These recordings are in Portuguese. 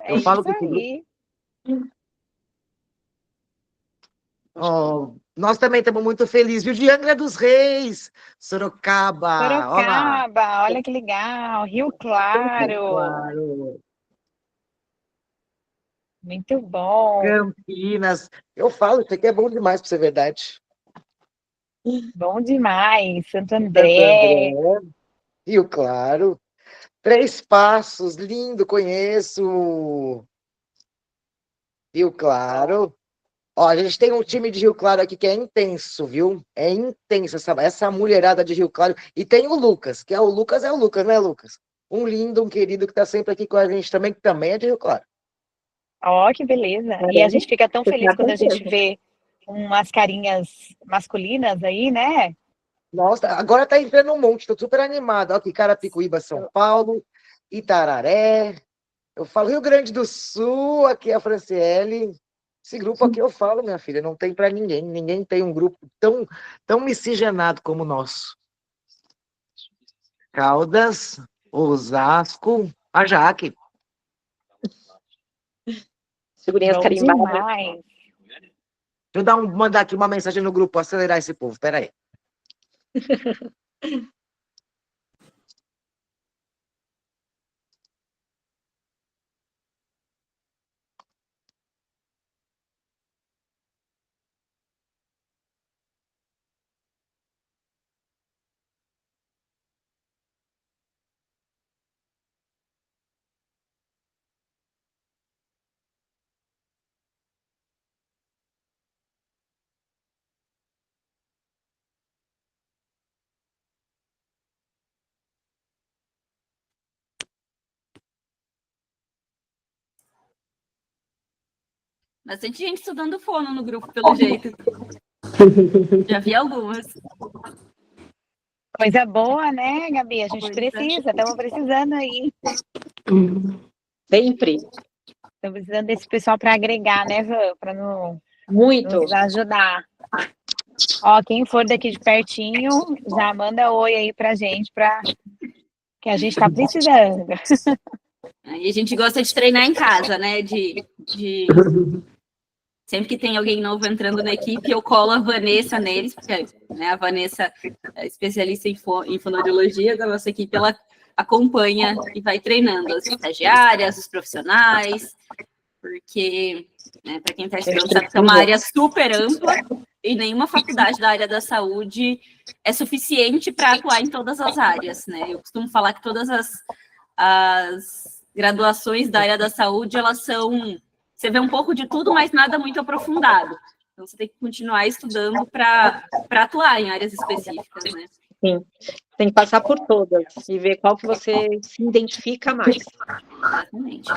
É Eu falo isso que esse grupo. aí. Ó, nós também estamos muito felizes, viu? De Angra dos Reis, Sorocaba, ó lá. Sorocaba, olha que legal. Rio Claro, Claro. muito bom. Campinas. Eu falo, isso aqui é bom demais para ser verdade. Bom demais. Santo Santo André. André, Rio Claro. Três Passos, lindo, conheço. Rio Claro. Ó, a gente tem um time de Rio Claro aqui que é intenso, viu? É intenso essa mulherada de Rio Claro. E tem o Lucas, que é o Lucas, né, Lucas? Um lindo, um querido que tá sempre aqui com a gente também, que também é de Rio Claro. Ó, que beleza. E a Caramba, gente fica tão você feliz tá quando com a gente certeza. vê umas carinhas masculinas aí, né? Nossa, agora tá entrando um monte, tô super animado. Ó, aqui, Carapicuíba, São Paulo, Itararé. Eu falo Rio Grande do Sul, aqui é a Franciele. Esse grupo aqui eu falo, minha filha, não tem para ninguém. Ninguém tem um grupo tão miscigenado como o nosso. Caldas, Osasco, a Jaque. Figurinhas Bom carimbadas. demais. Deixa eu mandar aqui uma mensagem no grupo, acelerar esse povo. Pera aí. Bastante gente estudando fono no grupo, pelo jeito. Já vi algumas. Coisa boa, né, Gabi? A gente Pois é. precisa, estamos precisando aí. Sempre. Estamos precisando desse pessoal para agregar, né, Van? Para Muito. nos ajudar. Ó, quem for daqui de pertinho, já manda oi aí pra gente, que a gente tá precisando. E a gente gosta de treinar em casa, né? Sempre que tem alguém novo entrando na equipe, eu colo a Vanessa neles, porque né, a Vanessa é especialista em fonoaudiologia da nossa equipe, ela acompanha e vai treinando as estagiárias, os profissionais, porque, né, para quem está estudando, sabe que é uma área super ampla e nenhuma faculdade da área da saúde é suficiente para atuar em todas as áreas, né? Eu costumo falar que todas as graduações da área da saúde, elas são... Você vê um pouco de tudo, mas nada muito aprofundado. Então, você tem que continuar estudando para atuar em áreas específicas, né? Sim. Tem que passar por todas e ver qual que você se identifica mais. Exatamente.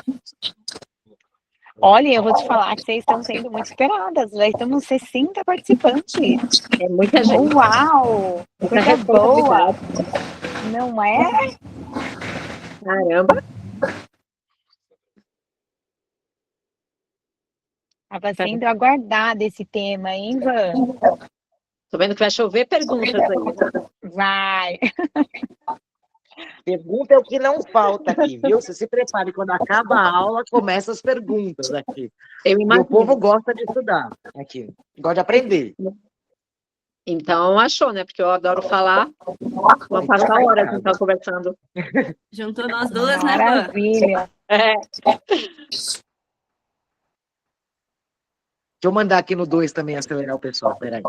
Olha, eu vou te falar que vocês estão sendo muito esperadas. Já estamos 60 participantes. É muita gente. Uau! Muita Coisa boa! responsabilidade. Não é? Caramba. Estava sendo aguardado esse tema, hein, Van? Tô vendo que vai chover perguntas aí, né? Vai! Pergunta é o que não falta aqui, viu? Você se prepare, quando acaba a aula, começam as perguntas aqui. Eu E o povo imagino. gosta de estudar aqui, gosta de aprender. Então, achou, né? Porque eu adoro falar. Vamos passar horas, então, conversando. Juntou nós duas, né, Van? Maravilha! É. Deixa eu mandar aqui no 2 também, acelerar o pessoal, peraí.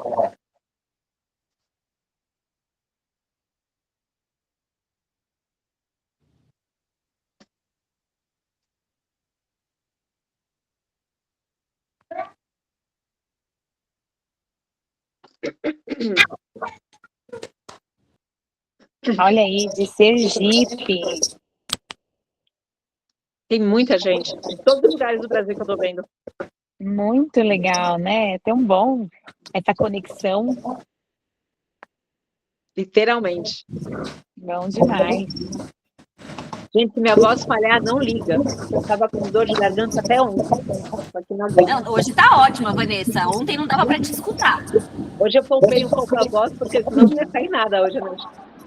Olha aí, de Sergipe. Tem muita gente. Em todos os lugares do Brasil que eu tô vendo. Muito legal, né? É tão bom essa conexão. Literalmente. Bom demais. Gente, se minha voz falhar, não liga. Eu tava com dor de garganta até ontem. Só que não aguento. Não, hoje tá ótima, Vanessa. Ontem não dava para te escutar. Hoje eu poupei um pouco a voz, porque senão não ia sair nada hoje à noite.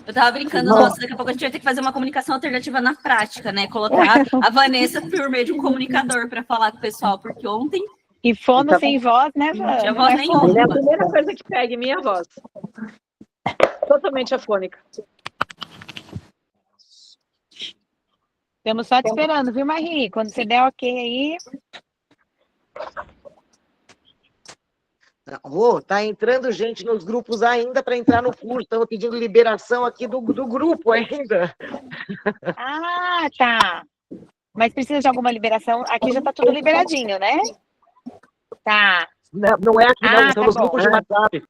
Eu tava brincando, nossa, daqui a pouco a gente vai ter que fazer uma comunicação alternativa na prática, né? Colocar a Vanessa por meio de um comunicador para falar com o pessoal, porque ontem E fono sem voz, né, Van? não tinha Não voz é nenhuma. fono. É a primeira coisa que pega minha voz. Totalmente afônica. Estamos só te esperando, viu, Marie? Quando você der ok aí, Ô, tá entrando gente nos grupos ainda para entrar no curso. Estamos pedindo liberação aqui do grupo ainda. ah, tá. Mas precisa de alguma liberação? Aqui já tá tudo liberadinho, né? Tá. Não, não é aqui, não. Ah, São tá nos bom. grupos de WhatsApp.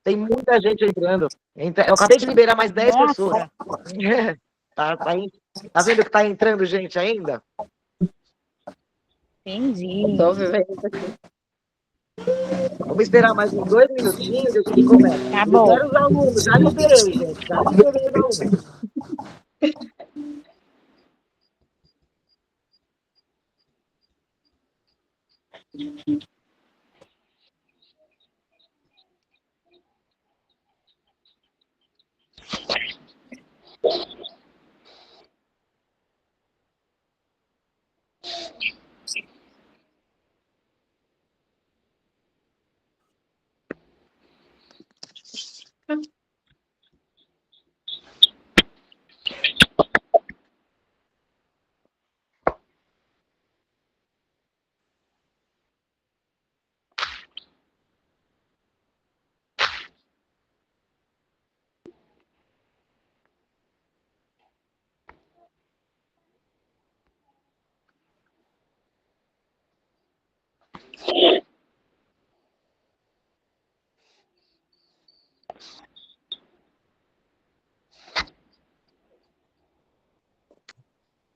Tem muita gente entrando. Eu acabei de liberar mais 10 Nossa. pessoas. Tá vendo que tá entrando gente ainda? Entendi. Tô vivendo aqui. Vamos esperar mais uns 2 minutinhos e a gente começa. Tá bom. Libera os alunos. Já liberei, gente. Já liberei os alunos.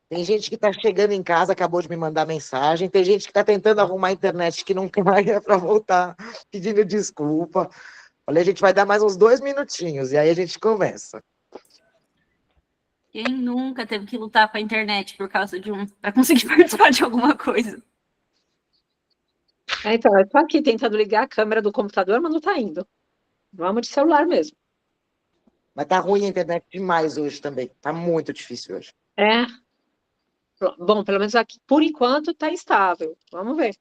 Tem gente que está chegando em casa, acabou de me mandar mensagem. Tem gente que está tentando arrumar a internet que não quer para voltar, pedindo desculpa. Olha, a gente vai dar mais uns 2 minutinhos e aí a gente começa. Quem nunca teve que lutar com a internet por causa de para conseguir participar de alguma coisa? Então, eu tô aqui tentando ligar a câmera do computador, mas não tá indo. Vamos de celular mesmo. Mas tá ruim a internet demais hoje também. Tá muito difícil hoje. É. Bom, pelo menos aqui, por enquanto, tá estável. Vamos ver.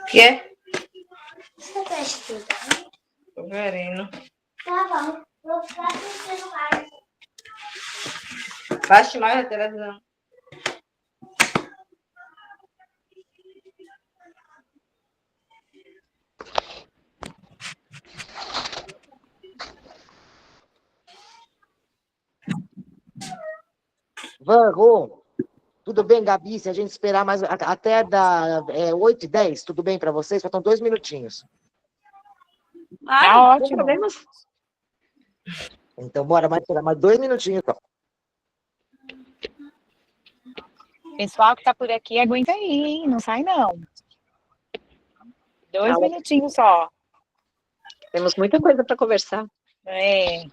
Quê? Você tá estudando? Tô vendo. Tá bom. Vou ficar assistindo mais. Baixe mais a televisão. Van, Rô, tudo bem, Gabi? Se a gente esperar mais até da 8h10, tudo bem para vocês? Faltam 2 minutinhos. Tá Ah, Sem ótimo. problemas? Então, bora esperar mais 2 minutinhos. Então. Pessoal que tá por aqui, aguenta aí, hein? Não sai, não. 2 Tá. minutinhos só. Temos muita coisa para conversar. É.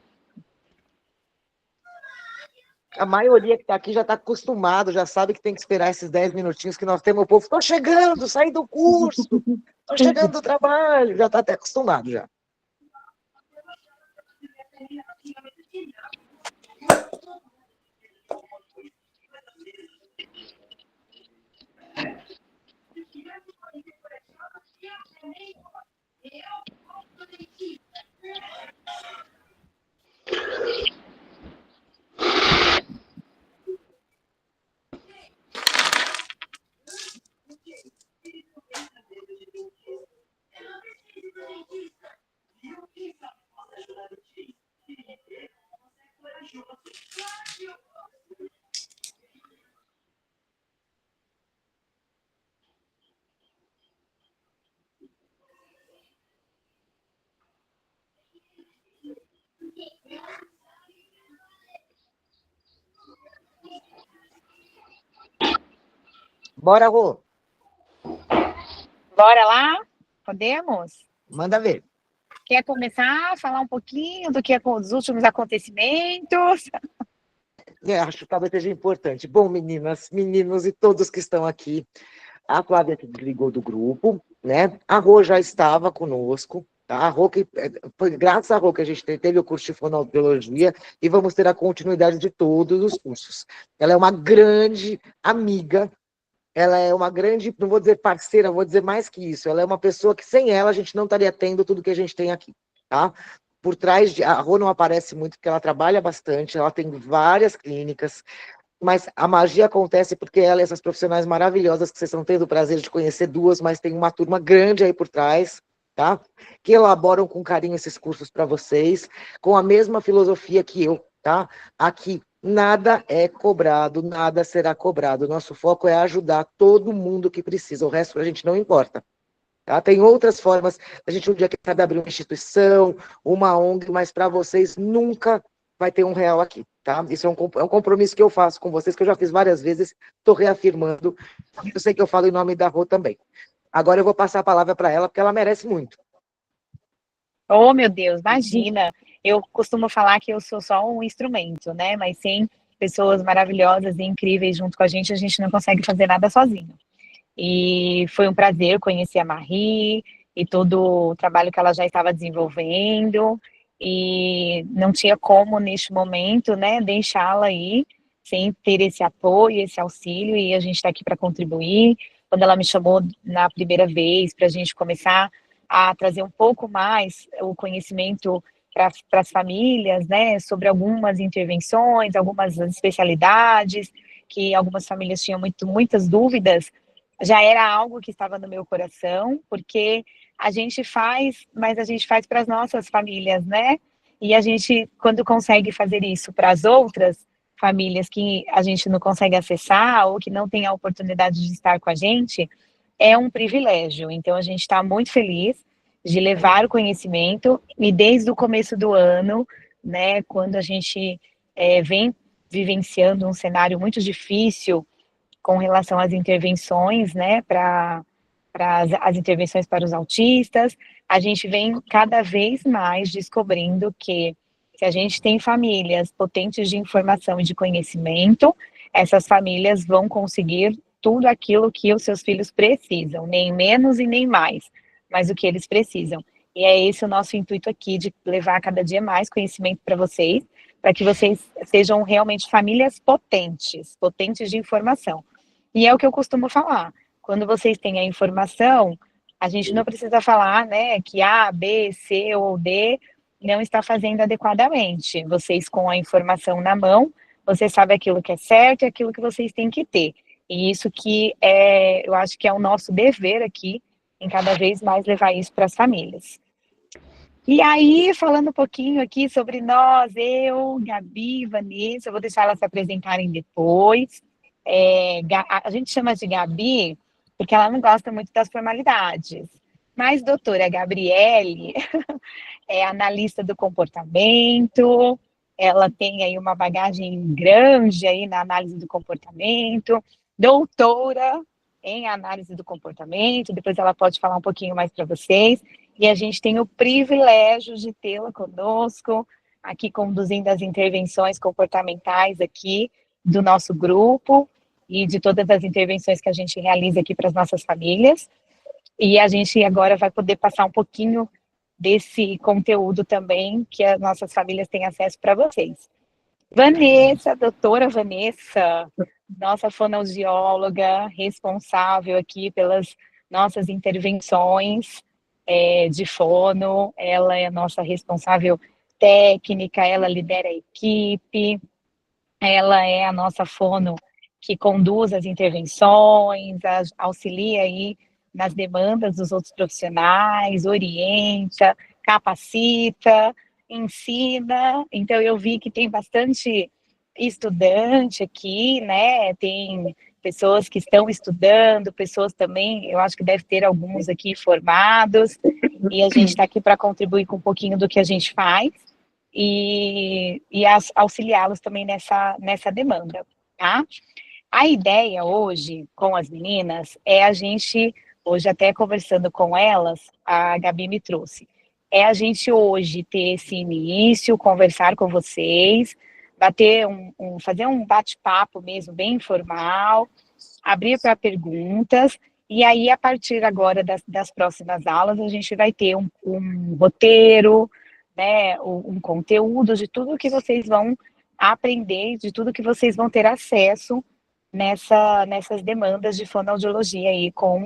A maioria que está aqui já está acostumado, já sabe que tem que esperar esses 10 minutinhos que nós temos. O povo, estou chegando, saí do curso, estou chegando do trabalho, já está até acostumado já. Bora, Rô. Bora lá? Podemos? Manda ver. Quer começar a falar um pouquinho do que é com os últimos acontecimentos? Acho que talvez seja importante. Bom, meninas, meninos e todos que estão aqui, a Flávia que desligou do grupo, né? A Rô já estava conosco, tá? A Rô foi graças a Rô que a gente teve o curso de fonoaudiologia e vamos ter a continuidade de todos os cursos. Ela é uma grande amiga, ela é uma grande, não vou dizer parceira, vou dizer mais que isso, ela é uma pessoa que sem ela a gente não estaria tendo tudo que a gente tem aqui, tá? Por trás de... A Rô não aparece muito porque ela trabalha bastante, ela tem várias clínicas, mas a magia acontece porque ela e essas profissionais maravilhosas que vocês estão tendo o prazer de conhecer duas, mas tem uma turma grande aí por trás, tá? Que elaboram com carinho esses cursos para vocês, com a mesma filosofia que eu, tá? Aqui nada é cobrado, nada será cobrado. Nosso foco é ajudar todo mundo que precisa, o resto a gente não importa. Tá? Tem outras formas, a gente um dia quer saber abrir uma instituição, uma ONG, mas para vocês nunca vai ter R$1 aqui, tá? Isso é um compromisso que eu faço com vocês, que eu já fiz várias vezes, estou reafirmando. Eu sei que eu falo em nome da Rô também. Agora eu vou passar a palavra para ela, porque ela merece muito. Oh, meu Deus, imagina. Eu costumo falar que eu sou só um instrumento, né? Mas sem pessoas maravilhosas e incríveis junto com a gente não consegue fazer nada sozinho. E foi um prazer conhecer a Marie e todo o trabalho que ela já estava desenvolvendo. E não tinha como, neste momento, né, deixá-la ir sem ter esse apoio, esse auxílio, e a gente está aqui para contribuir. Quando ela me chamou na primeira vez para a gente começar a trazer um pouco mais o conhecimento para as famílias, né, sobre algumas intervenções, algumas especialidades, que algumas famílias tinham muitas dúvidas, já era algo que estava no meu coração, porque a gente faz, mas a gente faz para as nossas famílias, né? E a gente, quando consegue fazer isso para as outras famílias que a gente não consegue acessar ou que não tem a oportunidade de estar com a gente, é um privilégio. Então, a gente está muito feliz de levar o conhecimento e desde o começo do ano, né, quando a gente vem vivenciando um cenário muito difícil com relação às intervenções, né, para as intervenções para os autistas, a gente vem cada vez mais descobrindo que se a gente tem famílias potentes de informação e de conhecimento, essas famílias vão conseguir tudo aquilo que os seus filhos precisam, nem menos e nem mais, mas o que eles precisam. E é esse o nosso intuito aqui, de levar cada dia mais conhecimento para vocês, para que vocês sejam realmente famílias potentes de informação. E é o que eu costumo falar. Quando vocês têm a informação, a gente não precisa falar, né, que A, B, C ou D não está fazendo adequadamente. Vocês, com a informação na mão, vocês sabem aquilo que é certo e aquilo que vocês têm que ter. E isso que eu acho que é o nosso dever aqui, em cada vez mais levar isso para as famílias. E aí, falando um pouquinho aqui sobre nós, eu, Gabi, Vanessa, eu vou deixar elas se apresentarem depois. A gente chama de Gabi porque ela não gosta muito das formalidades. Mas doutora Gabriele é analista do comportamento, ela tem aí uma bagagem grande aí na análise do comportamento, doutora em análise do comportamento, depois ela pode falar um pouquinho mais para vocês, e a gente tem o privilégio de tê-la conosco, aqui conduzindo as intervenções comportamentais aqui do nosso grupo, e de todas as intervenções que a gente realiza aqui para as nossas famílias, e a gente agora vai poder passar um pouquinho desse conteúdo também, que as nossas famílias têm acesso para vocês. Vanessa, doutora Vanessa, nossa fonoaudióloga, responsável aqui pelas nossas intervenções de fono, ela é a nossa responsável técnica, ela lidera a equipe, ela é a nossa fono que conduz as intervenções, auxilia aí nas demandas dos outros profissionais, orienta, capacita, ensina. Então, eu vi que tem bastante estudante aqui, né? Tem pessoas que estão estudando, pessoas também, eu acho que deve ter alguns aqui formados, e a gente está aqui para contribuir com um pouquinho do que a gente faz e auxiliá-los também nessa demanda, tá? A ideia hoje, com as meninas, é a gente, hoje até conversando com elas, a Gabi me trouxe, é a gente hoje ter esse início, conversar com vocês, fazer um bate-papo mesmo, bem informal, abrir para perguntas, e aí, a partir agora das próximas aulas, a gente vai ter um roteiro, né, um conteúdo de tudo que vocês vão aprender, de tudo que vocês vão ter acesso nessas demandas de fonoaudiologia aí com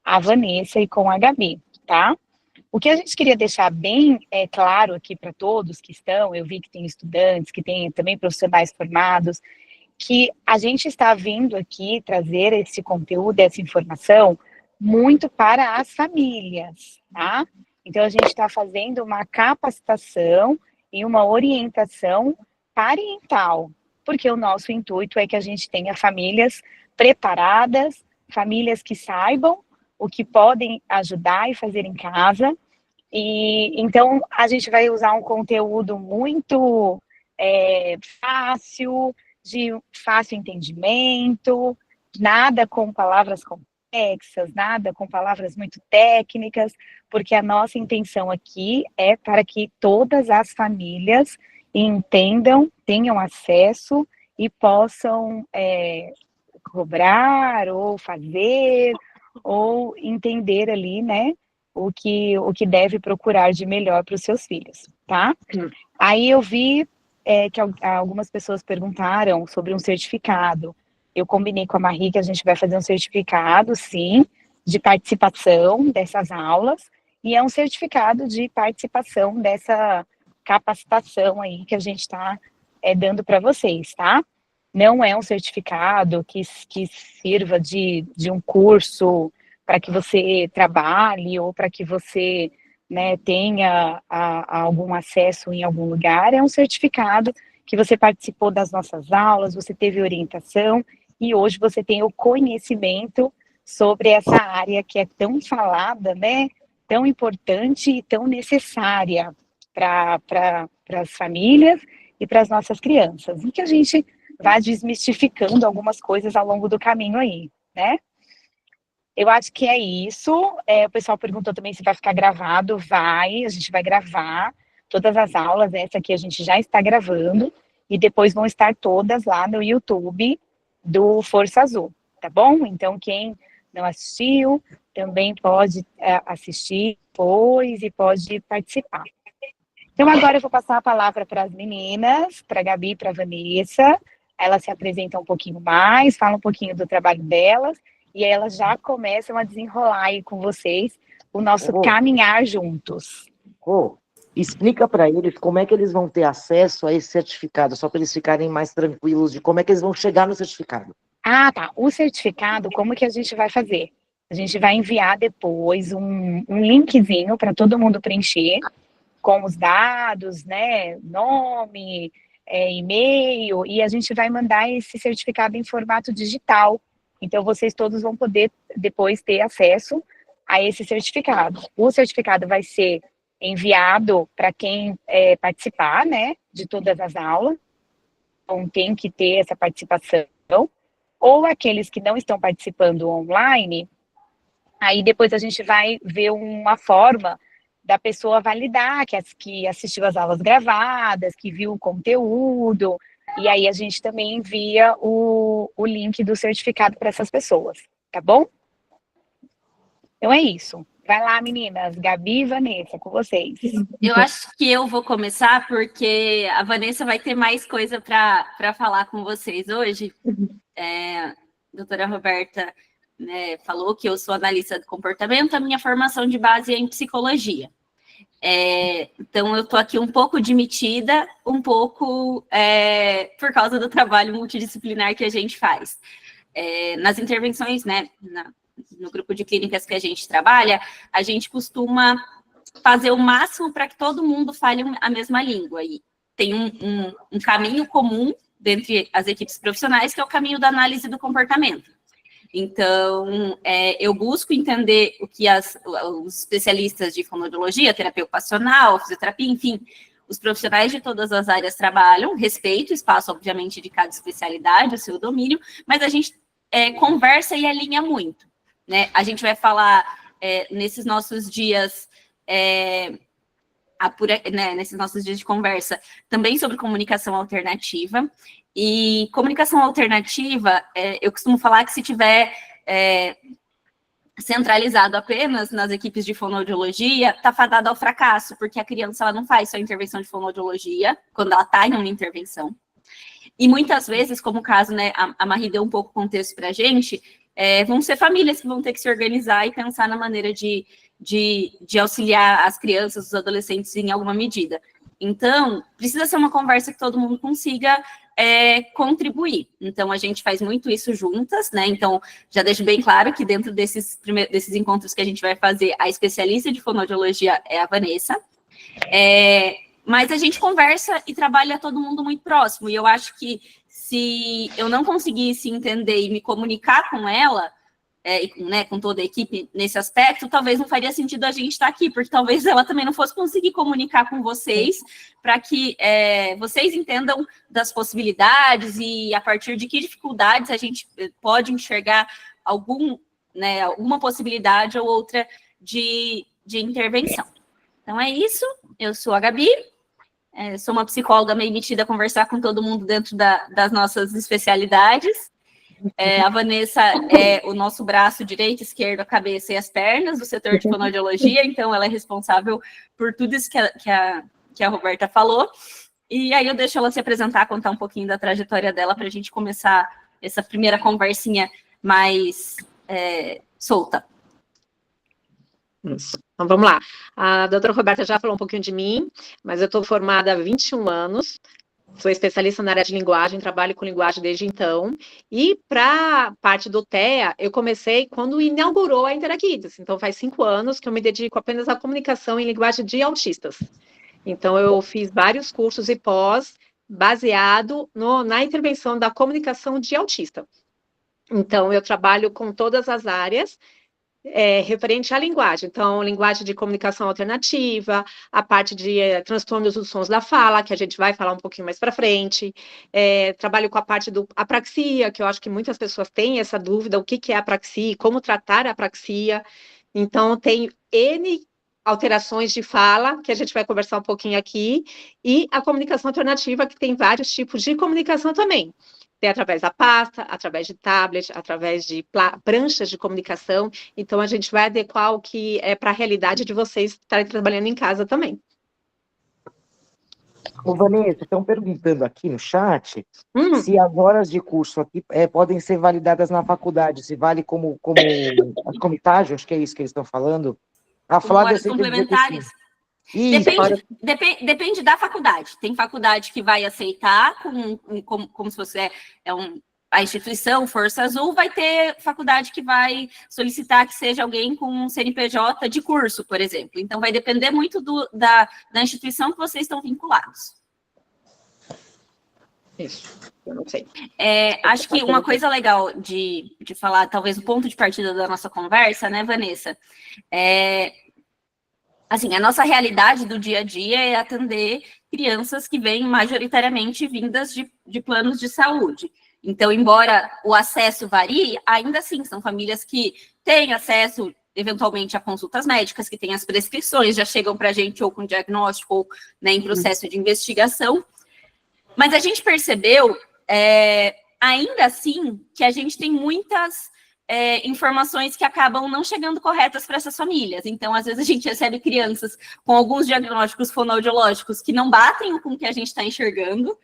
a Vanessa e com a Gabi, tá? O que a gente queria deixar bem claro aqui para todos que estão, eu vi que tem estudantes, que tem também profissionais formados, que a gente está vindo aqui trazer esse conteúdo, essa informação, muito para as famílias, tá? Então, a gente está fazendo uma capacitação e uma orientação parental, porque o nosso intuito é que a gente tenha famílias preparadas, famílias que saibam o que podem ajudar e fazer em casa. E então a gente vai usar um conteúdo muito fácil, de fácil entendimento, nada com palavras complexas, nada com palavras muito técnicas, porque a nossa intenção aqui é para que todas as famílias entendam, tenham acesso e possam cobrar ou fazer ou entender ali, né, o que deve procurar de melhor para os seus filhos, tá? Aí eu vi que algumas pessoas perguntaram sobre um certificado. Eu combinei com a Marie que a gente vai fazer um certificado, sim, de participação dessas aulas, e é um certificado de participação dessa capacitação aí que a gente está dando para vocês, tá? Não é um certificado que sirva de um curso para que você trabalhe ou para que você, né, tenha algum acesso em algum lugar. É um certificado que você participou das nossas aulas, você teve orientação e hoje você tem o conhecimento sobre essa área que é tão falada, né, tão importante e tão necessária para as famílias e para as nossas crianças. E que a gente vai desmistificando algumas coisas ao longo do caminho aí, né? Eu acho que é isso. O pessoal perguntou também se vai ficar gravado. Vai, a gente vai gravar todas as aulas. Essa aqui a gente já está gravando. E depois vão estar todas lá no YouTube do Força Azul, tá bom? Então, quem não assistiu, também pode assistir depois e pode participar. Então, agora eu vou passar a palavra para as meninas, para a Gabi e para a Vanessa. Elas se apresentam um pouquinho mais, falam um pouquinho do trabalho delas, e aí elas já começam a desenrolar aí com vocês o nosso caminhar juntos. Explica para eles como é que eles vão ter acesso a esse certificado, só para eles ficarem mais tranquilos de como é que eles vão chegar no certificado. Ah, tá. O certificado, como que a gente vai fazer? A gente vai enviar depois um linkzinho para todo mundo preencher, com os dados, né, nome, e-mail, e a gente vai mandar esse certificado em formato digital. Então, vocês todos vão poder depois ter acesso a esse certificado. O certificado vai ser enviado para quem participar, né, de todas as aulas. Então, tem que ter essa participação. Ou aqueles que não estão participando online, aí depois a gente vai ver uma forma da pessoa validar que assistiu às aulas gravadas, que viu o conteúdo, e aí a gente também envia o link do certificado para essas pessoas, tá bom? Então é isso. Vai lá, meninas. Gabi e Vanessa, com vocês. Eu acho que eu vou começar, porque a Vanessa vai ter mais coisa para falar com vocês hoje. A doutora Roberta, né, falou que eu sou analista de comportamento, a minha formação de base é em psicologia. Então, eu estou aqui um pouco admitida, um pouco por causa do trabalho multidisciplinar que a gente faz. Nas intervenções, né, no grupo de clínicas que a gente trabalha, a gente costuma fazer o máximo para que todo mundo fale a mesma língua. E tem um caminho comum dentre as equipes profissionais, que é o caminho da análise do comportamento. Então, eu busco entender o que os especialistas de fonoaudiologia, terapia ocupacional, fisioterapia, enfim, os profissionais de todas as áreas trabalham, respeito o espaço, obviamente, de cada especialidade, o seu domínio, mas a gente conversa e alinha muito, né? A gente vai falar nesses nossos dias... nesses nossos dias de conversa, também sobre comunicação alternativa. E comunicação alternativa, eu costumo falar que se tiver centralizado apenas nas equipes de fonoaudiologia, está fadado ao fracasso, porque a criança ela não faz só intervenção de fonoaudiologia, quando ela está em uma intervenção. E muitas vezes, como o caso, né, a Marie deu um pouco de contexto para a gente, vão ser famílias que vão ter que se organizar e pensar na maneira de auxiliar as crianças, os adolescentes em alguma medida. Então, precisa ser uma conversa que todo mundo consiga contribuir. Então, a gente faz muito isso juntas, né? Então, já deixo bem claro que dentro desses encontros que a gente vai fazer, a especialista de fonoaudiologia é a Vanessa. Mas a gente conversa e trabalha todo mundo muito próximo. E eu acho que se eu não conseguisse entender e me comunicar com ela, né, com toda a equipe nesse aspecto, talvez não faria sentido a gente estar aqui, porque talvez ela também não fosse conseguir comunicar com vocês para que vocês entendam das possibilidades e a partir de que dificuldades a gente pode enxergar alguma possibilidade ou outra de intervenção. Então é isso, eu sou a Gabi, sou uma psicóloga meio metida a conversar com todo mundo dentro das nossas especialidades. A Vanessa é o nosso braço direito, esquerdo, a cabeça e as pernas do setor de fonoaudiologia, então ela é responsável por tudo isso que a Roberta falou. E aí eu deixo ela se apresentar, contar um pouquinho da trajetória dela para a gente começar essa primeira conversinha mais solta. Isso. Então, vamos lá. A doutora Roberta já falou um pouquinho de mim, mas eu estou formada há 21 anos, sou especialista na área de linguagem, trabalho com linguagem desde então, e para a parte do TEA, eu comecei quando inaugurou a Interakids, então faz 5 anos que eu me dedico apenas à comunicação em linguagem de autistas. Então, eu fiz vários cursos e pós baseado na intervenção da comunicação de autista. Então, eu trabalho com todas as áreas, referente à linguagem, então, linguagem de comunicação alternativa, a parte de transtornos dos sons da fala, que a gente vai falar um pouquinho mais para frente, trabalho com a parte do apraxia, que eu acho que muitas pessoas têm essa dúvida, o que é apraxia, como tratar a apraxia, então, tem N alterações de fala, que a gente vai conversar um pouquinho aqui, e a comunicação alternativa, que tem vários tipos de comunicação também. Tem através da pasta, através de tablet, através de pranchas de comunicação. Então, a gente vai adequar o que é para a realidade de vocês estarem trabalhando em casa também. Ô, Vanessa, estão perguntando aqui no chat se as horas de curso aqui podem ser validadas na faculdade, se vale como estágio, acho que é isso que eles estão falando. A Flávia, horas complementares? Depende da faculdade. Tem faculdade que vai aceitar como se fosse a instituição Força Azul, vai ter faculdade que vai solicitar que seja alguém com um CNPJ de curso, por exemplo. Então, vai depender muito da instituição que vocês estão vinculados. Isso, eu não sei. Acho que uma coisa legal de falar, talvez o ponto de partida da nossa conversa, né, Vanessa, assim, a nossa realidade do dia a dia é atender crianças que vêm majoritariamente vindas de planos de saúde. Então, embora o acesso varie, ainda assim, são famílias que têm acesso, eventualmente, a consultas médicas, que têm as prescrições, já chegam para a gente ou com diagnóstico ou, né, em processo de investigação. Mas a gente percebeu, ainda assim, que a gente tem muitas informações que acabam não chegando corretas para essas famílias. Então, às vezes, a gente recebe crianças com alguns diagnósticos fonoaudiológicos que não batem com o que a gente está enxergando,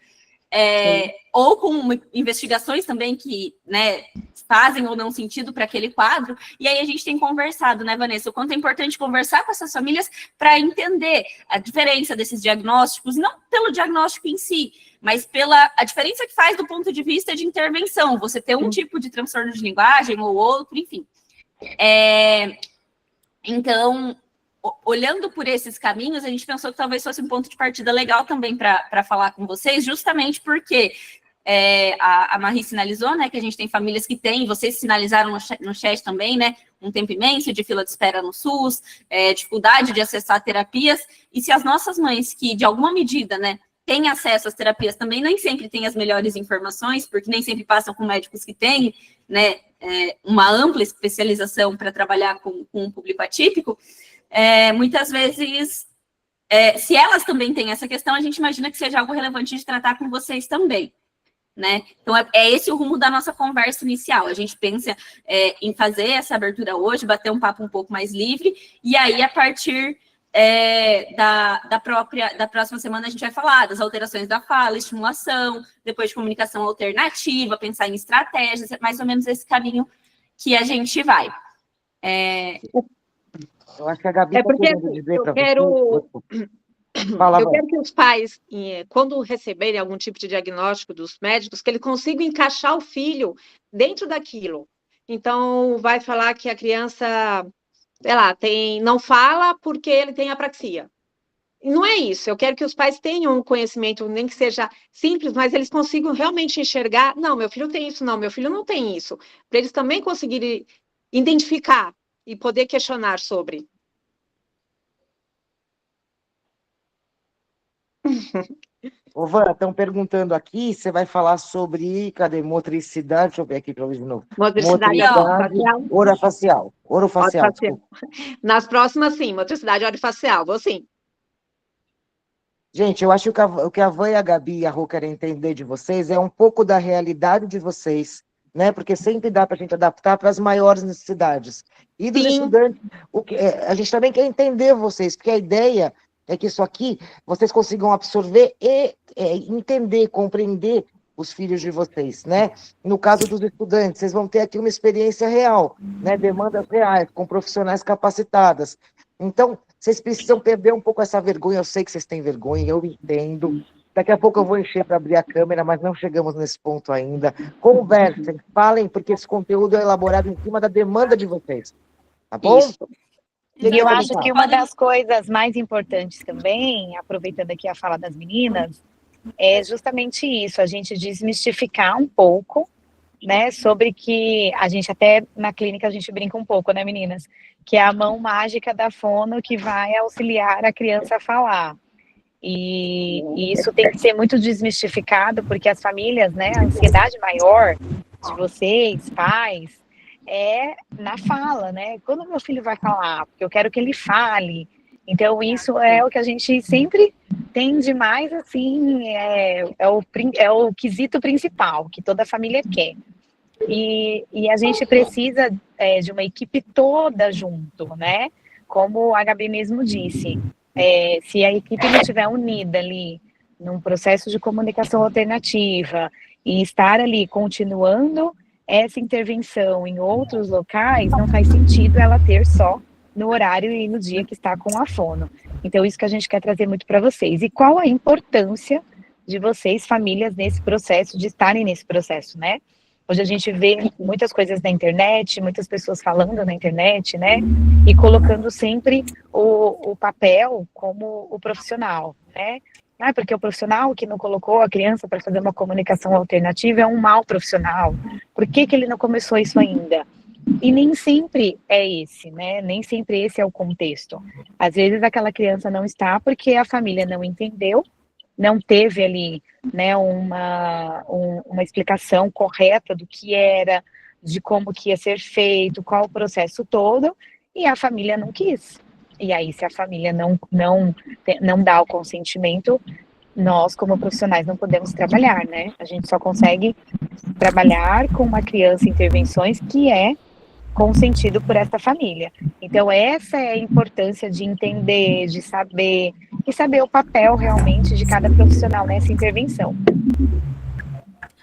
ou com investigações também que, né, fazem ou não sentido para aquele quadro, e aí a gente tem conversado, né, Vanessa, o quanto é importante conversar com essas famílias para entender a diferença desses diagnósticos, não pelo diagnóstico em si, mas pela a diferença que faz do ponto de vista de intervenção, você ter um tipo de transtorno de linguagem ou outro, enfim. Então, olhando por esses caminhos, a gente pensou que talvez fosse um ponto de partida legal também para falar com vocês, justamente porque a Marie sinalizou, né, que a gente tem famílias que têm, vocês sinalizaram no chat também, né, um tempo imenso de fila de espera no SUS, dificuldade de acessar terapias, e se as nossas mães, que de alguma medida, né, têm acesso às terapias, também nem sempre têm as melhores informações, porque nem sempre passam com médicos que têm, né, uma ampla especialização para trabalhar com um público atípico, muitas vezes, se elas também têm essa questão, a gente imagina que seja algo relevante de tratar com vocês também, né? Então, é esse o rumo da nossa conversa inicial. A gente pensa em fazer essa abertura hoje, bater um papo um pouco mais livre, e aí, a partir da próxima semana, a gente vai falar das alterações da fala, estimulação, depois de comunicação alternativa, pensar em estratégias, é mais ou menos esse caminho que a gente vai. Eu acho que a Gabi porque querendo dizer eu para quero... você. Fala, eu quero que os pais, quando receberem algum tipo de diagnóstico dos médicos, que eles consigam encaixar o filho dentro daquilo. Então, vai falar que a criança, sei lá, não fala porque ele tem apraxia. E não é isso. Eu quero que os pais tenham um conhecimento, nem que seja simples, mas eles consigam realmente enxergar, não, meu filho tem isso, não, meu filho não tem isso. Para eles também conseguirem identificar e poder questionar sobre. Ô, Van, estão perguntando aqui, você vai falar sobre, cadê, motricidade, deixa eu ver aqui para ver de novo. Motricidade orofacial. Orofacial. Nas próximas, sim, motricidade orofacial, vou sim. Gente, eu acho que o que a Van e a Gabi e a Rô querem entender de vocês é um pouco da realidade de vocês, né? Porque sempre dá para a gente adaptar para as maiores necessidades. E dos estudantes, a gente também quer entender vocês, porque a ideia é que isso aqui vocês consigam absorver e entender, compreender os filhos de vocês, né? No caso dos estudantes, vocês vão ter aqui uma experiência real, né? Demandas reais, com profissionais capacitadas. Então, vocês precisam perder um pouco essa vergonha. Eu sei que vocês têm vergonha, eu entendo. Daqui a pouco eu vou encher para abrir a câmera, mas não chegamos nesse ponto ainda. Conversem, falem, porque esse conteúdo é elaborado em cima da demanda de vocês. Tá bom? Isso. E eu acho que uma das coisas mais importantes também, aproveitando aqui a fala das meninas, é justamente isso, a gente desmistificar um pouco, né, sobre que a gente até na clínica a gente brinca um pouco, né, meninas, que é a mão mágica da fono que vai auxiliar a criança a falar. E isso tem que ser muito desmistificado, porque as famílias, né, a ansiedade maior de vocês, pais, é na fala, né? Quando meu filho vai falar? Porque eu quero que ele fale. Então, isso é o que a gente sempre tem de mais, assim, é o quesito principal, que toda família quer. E a gente precisa de uma equipe toda junto, né? Como a Gabi mesmo disse, se a equipe não estiver unida ali, num processo de comunicação alternativa, e estar ali continuando essa intervenção em outros locais, não faz sentido ela ter só no horário e no dia que está com a fono. Então, isso que a gente quer trazer muito para vocês. E qual a importância de vocês, famílias, nesse processo, de estarem nesse processo, né? Hoje a gente vê muitas coisas na internet, muitas pessoas falando na internet, né? E colocando sempre o papel como o profissional, né? Ah, porque o profissional que não colocou a criança para fazer uma comunicação alternativa é um mau profissional. Por que ele não começou isso ainda? E nem sempre é esse, né? Nem sempre esse é o contexto. Às vezes aquela criança não está porque a família não entendeu, não teve ali, né, uma explicação correta do que era, de como que ia ser feito, qual o processo todo, e a família não quis. E aí, se a família não dá o consentimento, nós, como profissionais, não podemos trabalhar, né? A gente só consegue trabalhar com uma criança em intervenções que é consentido por essa família. Então, essa é a importância de entender, de saber, e saber o papel realmente de cada profissional nessa intervenção.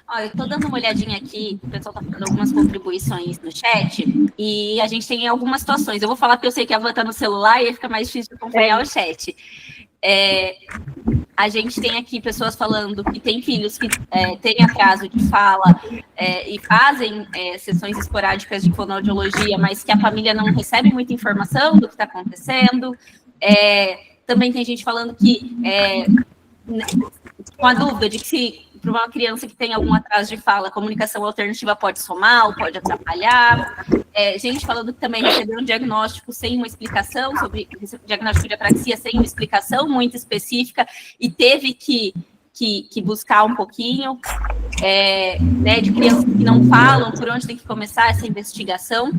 Olha, eu estou dando uma olhadinha aqui, o pessoal está fazendo algumas contribuições no chat, e a gente tem algumas situações. Eu vou falar porque eu sei que a Van está no celular e fica mais difícil de acompanhar o chat. A gente tem aqui pessoas falando que tem filhos que têm atraso de fala e fazem sessões esporádicas de fonoaudiologia, mas que a família não recebe muita informação do que está acontecendo. Também tem gente falando que com a dúvida de que se para uma criança que tem algum atraso de fala, a comunicação alternativa pode somar ou pode atrapalhar. Gente falando que também recebeu um diagnóstico sem uma explicação, sobre diagnóstico de apraxia sem uma explicação muito específica, e teve que buscar um pouquinho, né, de crianças que não falam, por onde tem que começar essa investigação.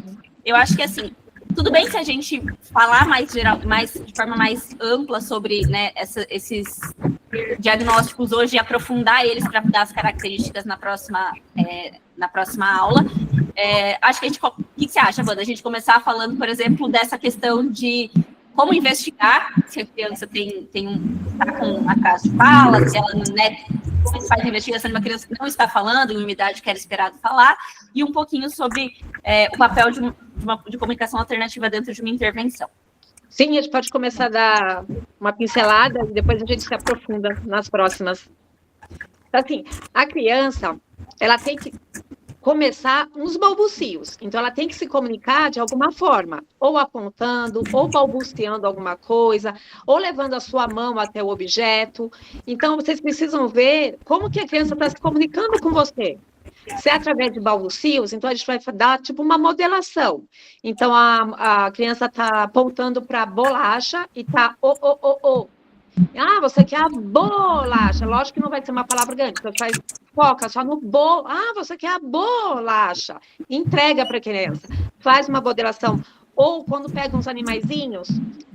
Eu acho que, assim, tudo bem se a gente falar de forma mais ampla sobre, né, esses diagnósticos hoje e aprofundar eles para dar as características na próxima aula. Acho que o que você acha, Wanda? A gente começar falando, por exemplo, dessa questão de como investigar se a criança está com um atraso de fala, se ela, né, como faz a investigação de uma criança que não está falando, em uma idade que era esperado falar, e um pouquinho sobre o papel de comunicação alternativa dentro de uma intervenção. Sim, a gente pode começar a dar uma pincelada e depois a gente se aprofunda nas próximas. Então, assim, a criança, ela tem que começar uns balbucios. Então, ela tem que se comunicar de alguma forma, ou apontando, ou balbuciando alguma coisa, ou levando a sua mão até o objeto. Então, vocês precisam ver como que a criança está se comunicando com você. Se é através de balbucios, então a gente vai dar tipo uma modelação. Então, a criança está apontando para a bolacha e está Ah, você quer a bolacha. Lógico que não vai ser uma palavra grande. Você faz foca só no bolo. Ah, você quer a bolacha. Entrega para a criança. Faz uma modelação. Ou quando pega uns animaizinhos,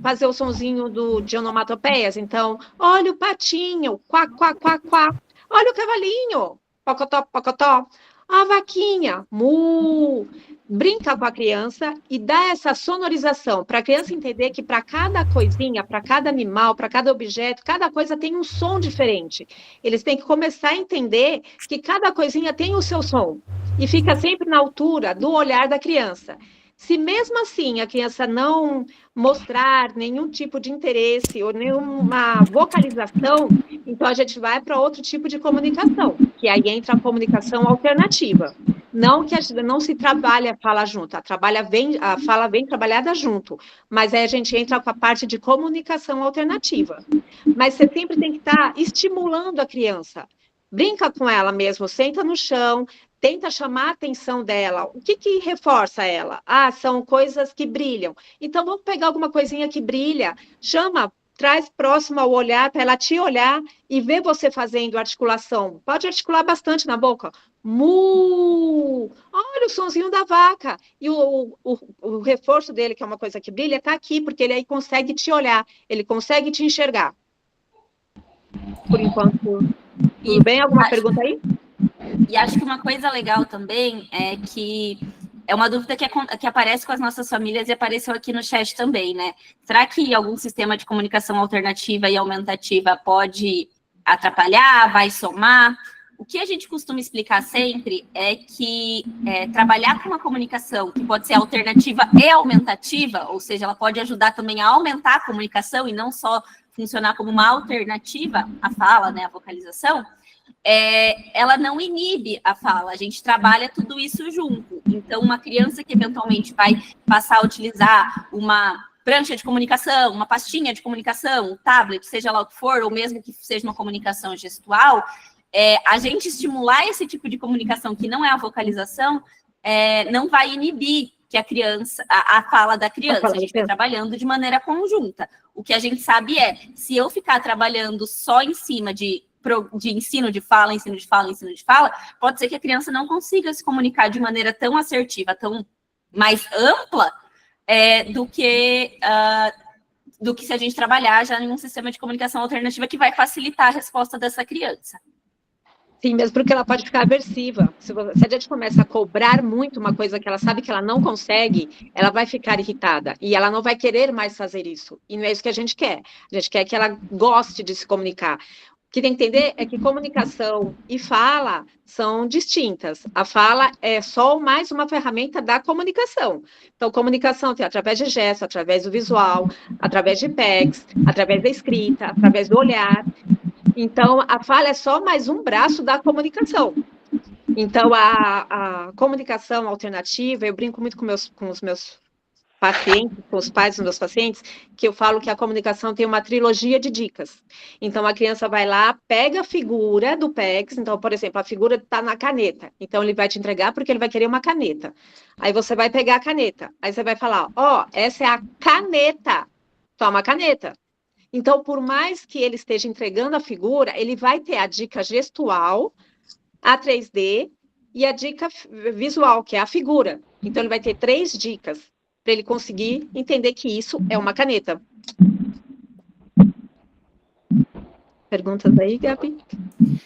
fazer o sonzinho de onomatopeias. Então, olha o patinho, quá, quá, quá, quá. Olha o cavalinho, pocotó, pocotó. A vaquinha, mu. Brinca com a criança e dá essa sonorização para a criança entender que para cada coisinha, para cada animal, para cada objeto, cada coisa tem um som diferente. Eles têm que começar a entender que cada coisinha tem o seu som e fica sempre na altura do olhar da criança. Se mesmo assim a criança não mostrar nenhum tipo de interesse ou nenhuma vocalização, então a gente vai para outro tipo de comunicação, que aí entra a comunicação alternativa. Não que não se trabalha a fala junto, a fala vem trabalhada junto, mas aí a gente entra com a parte de comunicação alternativa. Mas você sempre tem que estar estimulando a criança. Brinca com ela mesmo, senta no chão, tenta chamar a atenção dela. O que reforça ela? Ah, são coisas que brilham. Então, vamos pegar alguma coisinha que brilha, chama, traz próximo ao olhar, para ela te olhar e ver você fazendo articulação. Pode articular bastante na boca. Mu! Olha o sonzinho da vaca. E o reforço dele, que é uma coisa que brilha, está aqui, porque ele aí consegue te olhar, ele consegue te enxergar. Por enquanto, tudo bem? Alguma pergunta aí? E acho que uma coisa legal também é que é uma dúvida que aparece com as nossas famílias e apareceu aqui no chat também, né? Será que algum sistema de comunicação alternativa e aumentativa pode atrapalhar, vai somar? O que a gente costuma explicar sempre é que trabalhar com uma comunicação que pode ser alternativa e aumentativa, ou seja, ela pode ajudar também a aumentar a comunicação e não só funcionar como uma alternativa à fala, né, à vocalização, ela não inibe a fala, a gente trabalha tudo isso junto. Então, uma criança que eventualmente vai passar a utilizar uma prancha de comunicação, uma pastinha de comunicação, um tablet, seja lá o que for, ou mesmo que seja uma comunicação gestual, a gente estimular esse tipo de comunicação que não é a vocalização, não vai inibir que a criança, a fala da criança, a gente está trabalhando de maneira conjunta. O que a gente sabe se eu ficar trabalhando só em cima de ensino de fala, pode ser que a criança não consiga se comunicar de maneira tão assertiva, tão mais ampla, do que se a gente trabalhar já em um sistema de comunicação alternativa que vai facilitar a resposta dessa criança. Sim, mesmo porque ela pode ficar aversiva. Se a gente começa a cobrar muito uma coisa que ela sabe que ela não consegue, ela vai ficar irritada e ela não vai querer mais fazer isso. E não é isso que a gente quer. A gente quer que ela goste de se comunicar. O que tem que entender é que comunicação e fala são distintas. A fala é só mais uma ferramenta da comunicação. Então, comunicação tem através de gesto, através do visual, através de PEGs, através da escrita, através do olhar. Então, a fala é só mais um braço da comunicação. Então, a comunicação alternativa, eu brinco muito com os meus pacientes, com os pais dos meus pacientes, que eu falo que a comunicação tem uma trilogia de dicas. Então, a criança vai lá, pega a figura do PECS, então, por exemplo, a figura está na caneta, então ele vai te entregar porque ele vai querer uma caneta. Aí você vai pegar a caneta, aí você vai falar, ó, essa é a caneta, toma a caneta. Então, por mais que ele esteja entregando a figura, ele vai ter a dica gestual, a 3D e a dica visual, que é a figura. Então, ele vai ter 3 dicas para ele conseguir entender que isso é uma caneta. Perguntas aí, Gabi?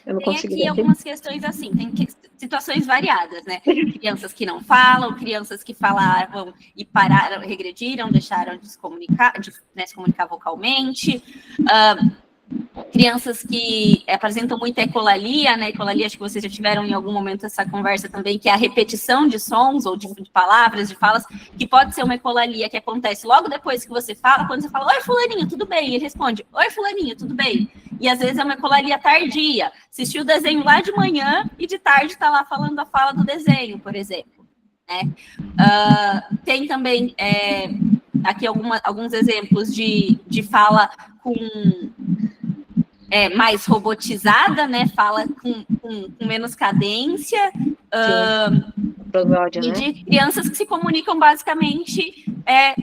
Eu não consegui. Tem aqui algumas questões assim, tem situações variadas, né? Crianças que não falam, crianças que falavam e pararam, regrediram, deixaram de se comunicar, se comunicar vocalmente, crianças que apresentam muita ecolalia, né? Ecolalia, acho que vocês já tiveram em algum momento essa conversa também, que é a repetição de sons ou de palavras, de falas, que pode ser uma ecolalia que acontece logo depois que você fala, quando você fala, oi, fulaninho, tudo bem? E ele responde, oi, fulaninho, tudo bem? E às vezes é uma ecolalia tardia. Assistiu o desenho lá de manhã e de tarde está lá falando a fala do desenho, por exemplo. Né? Tem também aqui alguns exemplos de fala com mais robotizada, né? Fala com menos cadência. E de crianças que se comunicam basicamente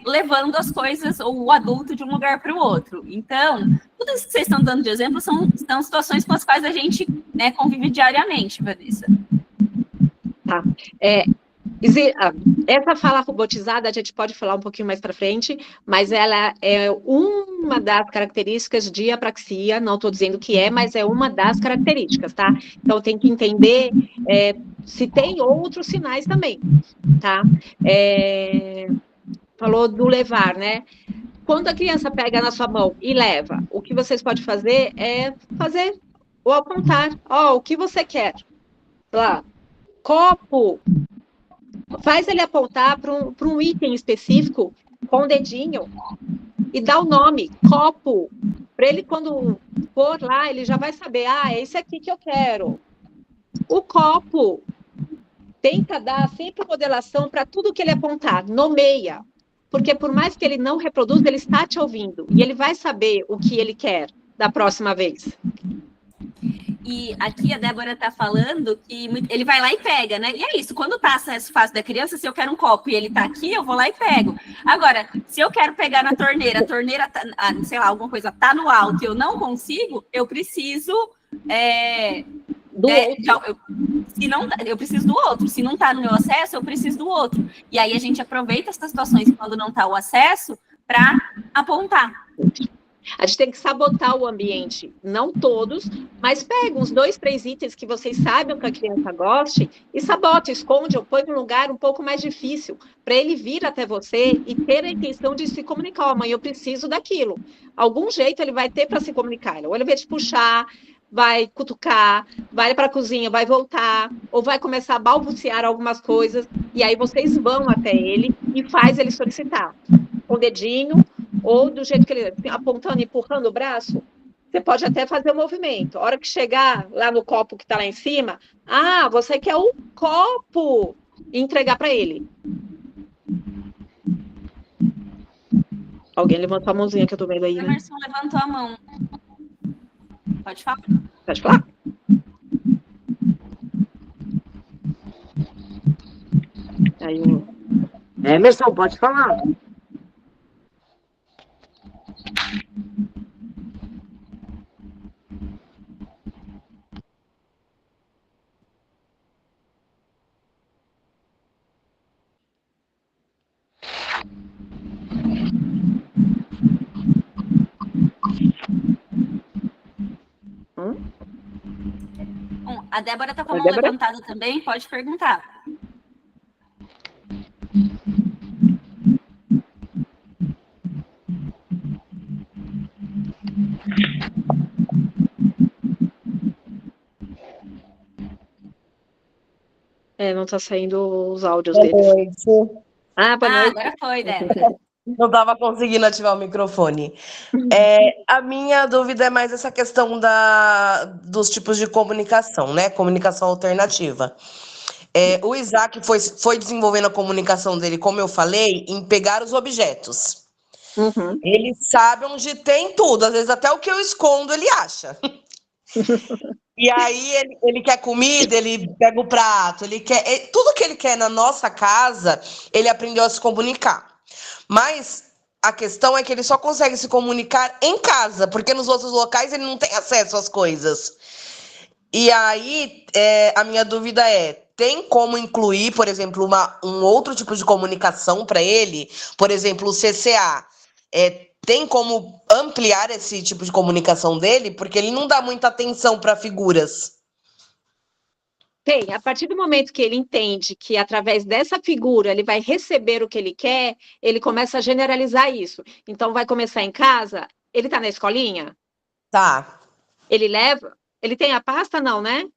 levando as coisas, ou o adulto, de um lugar para o outro. Então, tudo isso que vocês estão dando de exemplo são situações com as quais a gente, né, convive diariamente, Vanessa. Tá. Essa fala robotizada, a gente pode falar um pouquinho mais para frente, mas ela é uma das características de apraxia, não estou dizendo que mas é uma das características, tá? Então, tem que entender se tem outros sinais também, tá? Falou do levar, né? Quando a criança pega na sua mão e leva, o que vocês podem fazer é fazer ou apontar, o que você quer? Lá, copo. Faz ele apontar para um item específico com o dedinho e dá o nome, copo. Para ele, quando for lá, ele já vai saber, é esse aqui que eu quero. O copo. Tenta dar sempre modelação para tudo que ele apontar, nomeia. Porque por mais que ele não reproduza, ele está te ouvindo. E ele vai saber o que ele quer da próxima vez. E aqui a Débora está falando que ele vai lá e pega, né? E é isso, quando passa essa fase da criança, se eu quero um copo e ele está aqui, eu vou lá e pego. Agora, se eu quero pegar na torneira, a torneira, sei lá, alguma coisa está no alto e eu não consigo, eu preciso... eu preciso do outro. Se não está no meu acesso, eu preciso do outro. E aí a gente aproveita essas situações quando não está o acesso para apontar. A gente tem que sabotar o ambiente, não todos, mas pega uns 2, 3 itens que vocês saibam que a criança goste e sabota, esconde ou põe num lugar um pouco mais difícil, para ele vir até você e ter a intenção de se comunicar. Mãe, eu preciso daquilo. Algum jeito ele vai ter para se comunicar. Ou ele vai te puxar, vai cutucar, vai para a cozinha, vai voltar, ou vai começar a balbuciar algumas coisas, e aí vocês vão até ele e faz ele solicitar. Com o dedinho, ou do jeito que ele apontando, empurrando o braço, você pode até fazer o movimento. A hora que chegar lá no copo que está lá em cima, você quer o copo, e entregar para ele. Alguém levantou a mãozinha que eu tô vendo aí. O Emerson levantou a mão. Pode falar? Pode falar. Aí, Emerson, pode falar. Bom, a Débora está com a mão levantada também, pode perguntar. Não está saindo os áudios deles. Boa noite. Boa noite. Agora foi, Débora. Não estava conseguindo ativar o microfone. A minha dúvida é mais essa questão dos tipos de comunicação, né? Comunicação alternativa. O Isaac foi desenvolvendo a comunicação dele, como eu falei, em pegar os objetos. Uhum. Ele sabe onde tem tudo, às vezes até o que eu escondo ele acha. E aí ele quer comida, ele pega o prato, tudo que ele quer na nossa casa, ele aprendeu a se comunicar. Mas a questão é que ele só consegue se comunicar em casa, porque nos outros locais ele não tem acesso às coisas. E aí a minha dúvida tem como incluir, por exemplo, um outro tipo de comunicação para ele? Por exemplo, o CCA. Tem como ampliar esse tipo de comunicação dele? Porque ele não dá muita atenção para figuras. Tem, a partir do momento que ele entende que através dessa figura ele vai receber o que ele quer, ele começa a generalizar isso. Então vai começar em casa, ele tá na escolinha? Tá. Ele leva? Ele tem a pasta? Não, né?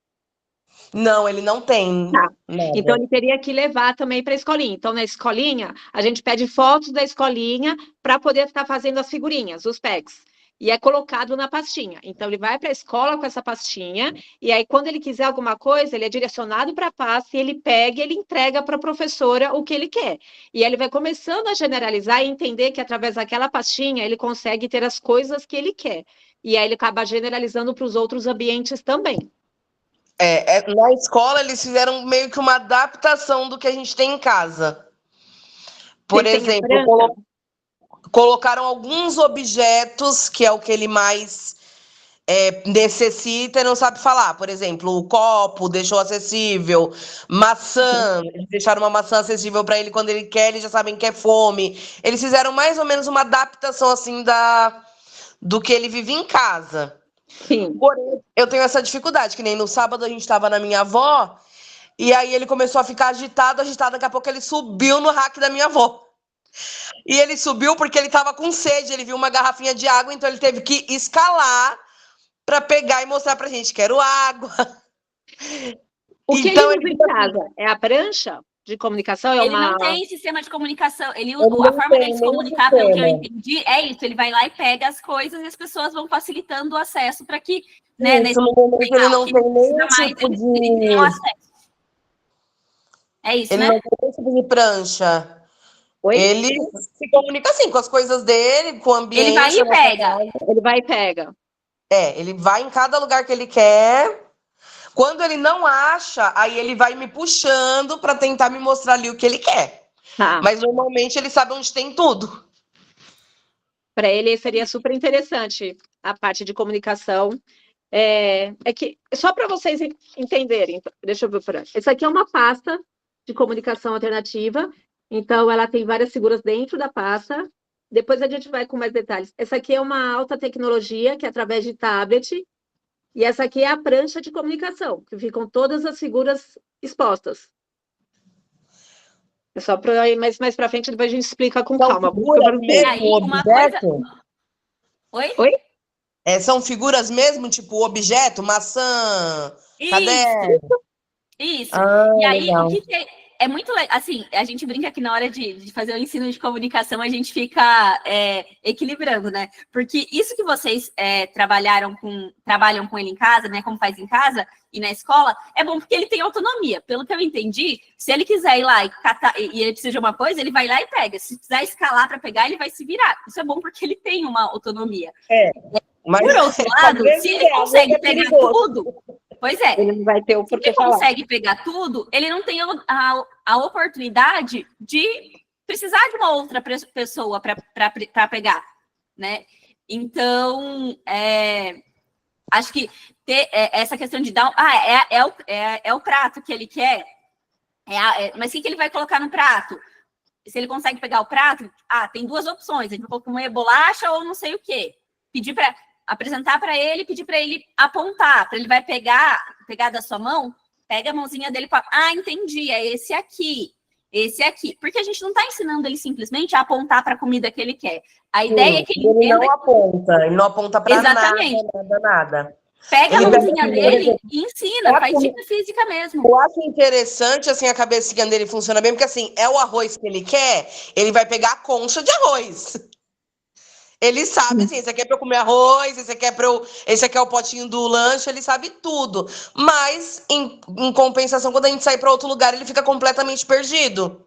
Não, ele não tem. Tá. Nada. Então ele teria que levar também para a escolinha. Então na escolinha, a gente pede fotos da escolinha para poder estar fazendo as figurinhas, os packs. E é colocado na pastinha. Então, ele vai para a escola com essa pastinha, e aí, quando ele quiser alguma coisa, ele é direcionado para a pasta, e ele pega e ele entrega para a professora o que ele quer. E aí ele vai começando a generalizar e entender que, através daquela pastinha, ele consegue ter as coisas que ele quer. E aí, ele acaba generalizando para os outros ambientes também. Na escola, eles fizeram meio que uma adaptação do que a gente tem em casa. Por exemplo, colocaram alguns objetos, que é o que ele mais necessita e não sabe falar. Por exemplo, o copo deixou acessível, maçã, eles deixaram uma maçã acessível para ele quando ele quer, eles já sabem que é fome. Eles fizeram mais ou menos uma adaptação assim do que ele vive em casa. Sim. Porém, eu tenho essa dificuldade, que nem no sábado a gente estava na minha avó, e aí ele começou a ficar agitado, daqui a pouco ele subiu no rack da minha avó. E ele subiu porque ele estava com sede, ele viu uma garrafinha de água, então ele teve que escalar para pegar e mostrar pra gente que era água. O que então, ele usa em casa? É a prancha de comunicação? Ele não tem sistema de comunicação. A forma dele se comunicar, pelo que eu entendi, é isso. Ele vai lá e pega as coisas e as pessoas vão facilitando o acesso para que, né, nesse momento ele não tem nenhum tipo de... Ele tem acesso. É isso, ele né? não tem nenhum tipo de prancha. Oi? Ele se comunica assim, com as coisas dele, com o ambiente. Ele vai e pega. Ele vai e pega. Ele vai em cada lugar que ele quer. Quando ele não acha, aí ele vai me puxando para tentar me mostrar ali o que ele quer. Tá. Mas normalmente ele sabe onde tem tudo. Para ele seria super interessante a parte de comunicação. É que, só para vocês entenderem, deixa eu ver por aí. Essa aqui é uma pasta de comunicação alternativa. Então, ela tem várias figuras dentro da pasta. Depois a gente vai com mais detalhes. Essa aqui é uma alta tecnologia, que é através de tablet. E essa aqui é a prancha de comunicação, que ficam todas as figuras expostas. É só para ir mais para frente, depois a gente explica com calma. Figuras mesmo, objeto? Oi? São figuras mesmo, tipo objeto, maçã, caderno? Isso. E aí, legal. o que tem... É muito legal, assim, a gente brinca que na hora de fazer o ensino de comunicação, a gente fica equilibrando, né? Porque isso que vocês trabalham com ele em casa, né? Como faz em casa e na escola, é bom porque ele tem autonomia. Pelo que eu entendi, se ele quiser ir lá e catar, e ele precisa de uma coisa, ele vai lá e pega. Se quiser escalar para pegar, ele vai se virar. Isso é bom porque ele tem uma autonomia. Mas por outro lado, se ele consegue pegar tudo... Pois é. Ele não vai ter o porquê falar. Ele consegue pegar tudo, ele não tem a oportunidade de precisar de uma outra pessoa para pegar, né? Então, acho que ter essa questão de dar... é o prato que ele quer, mas o que ele vai colocar no prato? Se ele consegue pegar o prato, tem duas opções, a gente vai colocar uma bolacha ou não sei o quê. Pedir para... apresentar para ele, pedir para ele apontar, para ele vai pegar da sua mão, pega a mãozinha dele e entendi, é esse aqui, porque a gente não está ensinando ele simplesmente a apontar para a comida que ele quer. A ideia é que ele entenda... Ele não aponta para nada. Pega a mãozinha dele e ensina, faz dica física mesmo. Eu acho interessante, assim, a cabecinha dele funciona bem, porque assim, é o arroz que ele quer, ele vai pegar a concha de arroz. Ele sabe, assim, esse aqui é pra eu comer arroz, esse aqui é o potinho do lanche, ele sabe tudo. Mas, em compensação, quando a gente sai pra outro lugar, ele fica completamente perdido.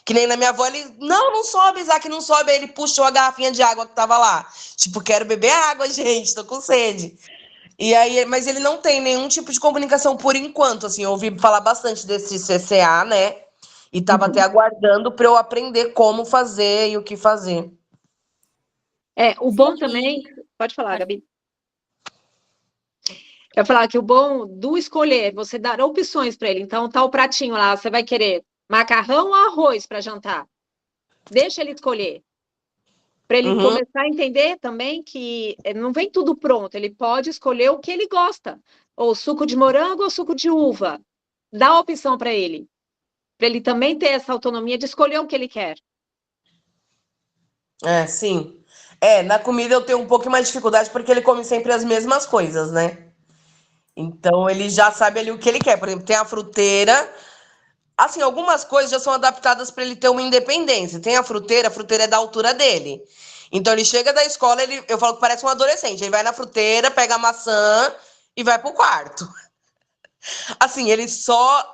Que nem na minha avó, ele, não sobe, Isaac, não sobe. Aí ele puxou a garrafinha de água que tava lá. Tipo, quero beber água, gente, tô com sede. E aí, mas ele não tem nenhum tipo de comunicação por enquanto, assim, eu ouvi falar bastante desse CCA, né? E tava até aguardando pra eu aprender como fazer e o que fazer. O bom também... Pode falar, Gabi. Eu ia falar que o bom do escolher, você dar opções para ele. Então, tá o pratinho lá, você vai querer macarrão ou arroz para jantar? Deixa ele escolher. Para ele começar a entender também que não vem tudo pronto, ele pode escolher o que ele gosta. Ou suco de morango ou suco de uva. Dá a opção para ele também ter essa autonomia de escolher o que ele quer. Sim. Na comida eu tenho um pouco mais de dificuldade porque ele come sempre as mesmas coisas, né? Então ele já sabe ali o que ele quer. Por exemplo, tem a fruteira. Assim, algumas coisas já são adaptadas para ele ter uma independência. Tem a fruteira é da altura dele. Então ele chega da escola, eu falo que parece um adolescente. Ele vai na fruteira, pega a maçã e vai pro quarto. Assim,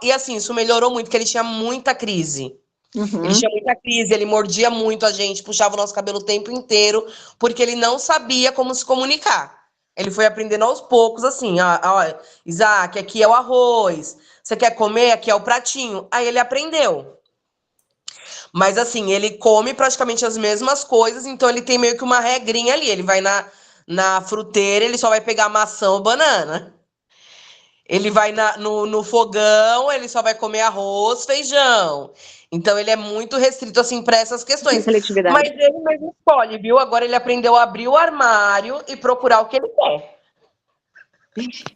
E assim, isso melhorou muito, porque ele tinha muita crise. Ele tinha muita crise, ele mordia muito a gente, puxava o nosso cabelo o tempo inteiro, porque ele não sabia como se comunicar. Ele foi aprendendo aos poucos, assim, Isaac, aqui é o arroz, você quer comer? Aqui é o pratinho. Aí ele aprendeu. Mas assim, ele come praticamente as mesmas coisas, então ele tem meio que uma regrinha ali. Ele vai na fruteira, ele só vai pegar maçã ou banana. Ele vai no fogão, ele só vai comer arroz, feijão. Então ele é muito restrito assim para essas questões. Seletividade. Mas ele mesmo escolhe, viu? Agora ele aprendeu a abrir o armário e procurar o que ele quer.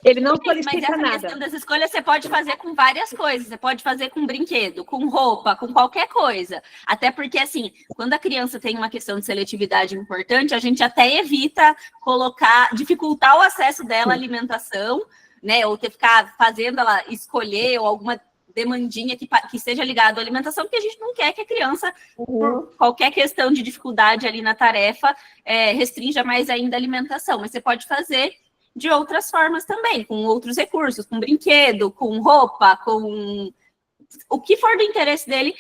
Ele não Mas solicita essa nada. questão das escolhas você pode fazer com várias coisas. Você pode fazer com brinquedo, com roupa, com qualquer coisa. Até porque, assim, quando a criança tem uma questão de seletividade importante, a gente até evita dificultar o acesso dela à alimentação, né? Ou ficar fazendo ela escolher ou alguma demandinha que seja ligada à alimentação, porque a gente não quer que a criança, por qualquer questão de dificuldade ali na tarefa, restrinja mais ainda a alimentação. Mas você pode fazer de outras formas também, com outros recursos, com brinquedo, com roupa, com o que for do interesse dele,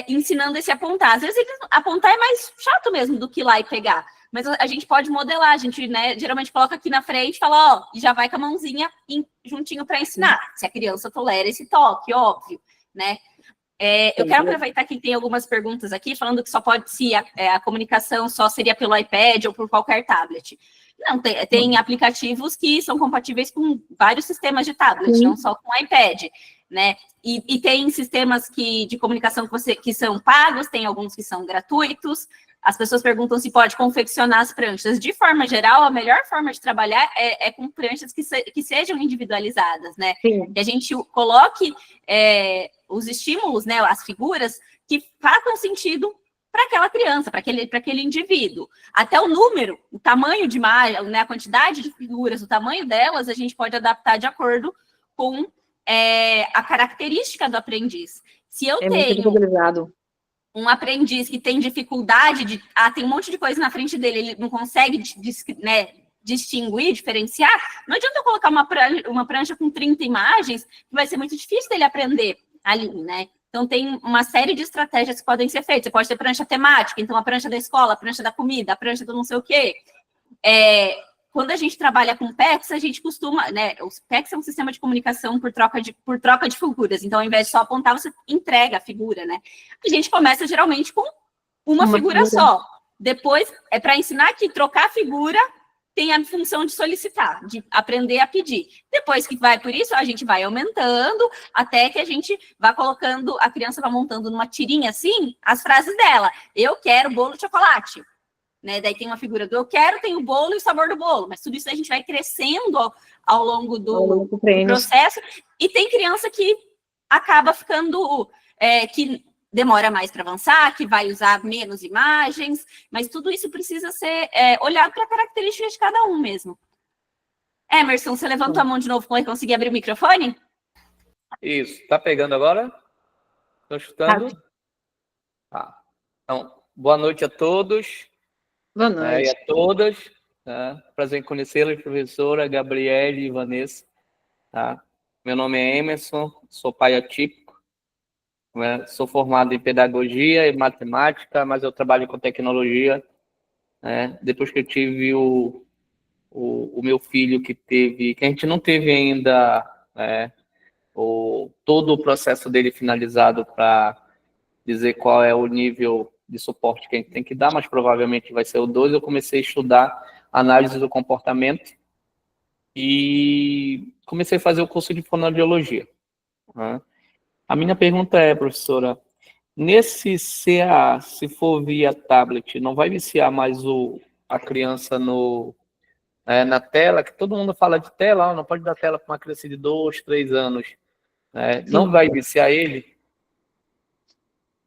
ensinando esse apontar. Às vezes apontar é mais chato mesmo do que ir lá e pegar, mas a gente pode modelar, a gente, né, geralmente coloca aqui na frente e fala, e já vai com a mãozinha juntinho para ensinar, se a criança tolera esse toque, óbvio, né? Eu quero aproveitar que tem algumas perguntas aqui, falando que só pode, se a comunicação só seria pelo iPad ou por qualquer tablet. Não, tem aplicativos que são compatíveis com vários sistemas de tablet, não só com iPad, né? E tem sistemas de comunicação que são pagos, tem alguns que são gratuitos. As pessoas perguntam se pode confeccionar as pranchas. De forma geral, a melhor forma de trabalhar é com pranchas que sejam individualizadas, né? Sim. Que a gente coloque os estímulos, né, as figuras, que façam sentido para aquela criança, para aquele indivíduo. Até o número, o tamanho de imagem, né, a quantidade de figuras, o tamanho delas, a gente pode adaptar de acordo com a característica do aprendiz. Se eu tenho um aprendiz que tem dificuldade tem um monte de coisa na frente dele, ele não consegue, né, distinguir, diferenciar, não adianta eu colocar uma prancha com 30 imagens, que vai ser muito difícil dele aprender ali, né? Então, tem uma série de estratégias que podem ser feitas. Você pode ter prancha temática, então a prancha da escola, a prancha da comida, a prancha do não sei o quê. Quando a gente trabalha com PECs, a gente costuma, né? Os PECs é um sistema de comunicação por troca de figuras. Então, ao invés de só apontar, você entrega a figura, né? A gente começa geralmente com uma figura só. Depois, para ensinar que trocar a figura tem a função de solicitar, de aprender a pedir. Depois que vai por isso, a gente vai aumentando, até que a gente vai colocando, a criança vai montando numa tirinha assim, as frases dela. Eu quero bolo de chocolate. Né? Daí tem uma figura do eu quero, tem o bolo e o sabor do bolo. Mas tudo isso a gente vai crescendo ao longo do processo. E tem criança que acaba ficando... que demora mais para avançar, que vai usar menos imagens, mas tudo isso precisa ser olhado para a característica de cada um mesmo. Emerson, você levantou a mão de novo para conseguir abrir o microfone? Isso. Tá pegando agora? Estou escutando? Tá. Então, boa noite a todos. Boa E noite. a todas. Tá? Prazer em conhecê-las, professora Gabriele e Vanessa. Tá? Meu nome é Emerson, sou pai atípico, né? Sou formado em pedagogia e matemática, mas eu trabalho com tecnologia. Né? Depois que eu tive o meu filho que a gente não teve ainda, né, todo o processo dele finalizado para dizer qual é o nível de suporte que a gente tem que dar, mas provavelmente vai ser o 2, eu comecei a estudar análise do comportamento e comecei a fazer o curso de fonoaudiologia. Né? A minha pergunta é, professora, nesse CAA, se for via tablet, não vai viciar mais a criança na tela, que todo mundo fala de tela, não pode dar tela para uma criança de 2, 3 anos. Né? Não vai viciar ele?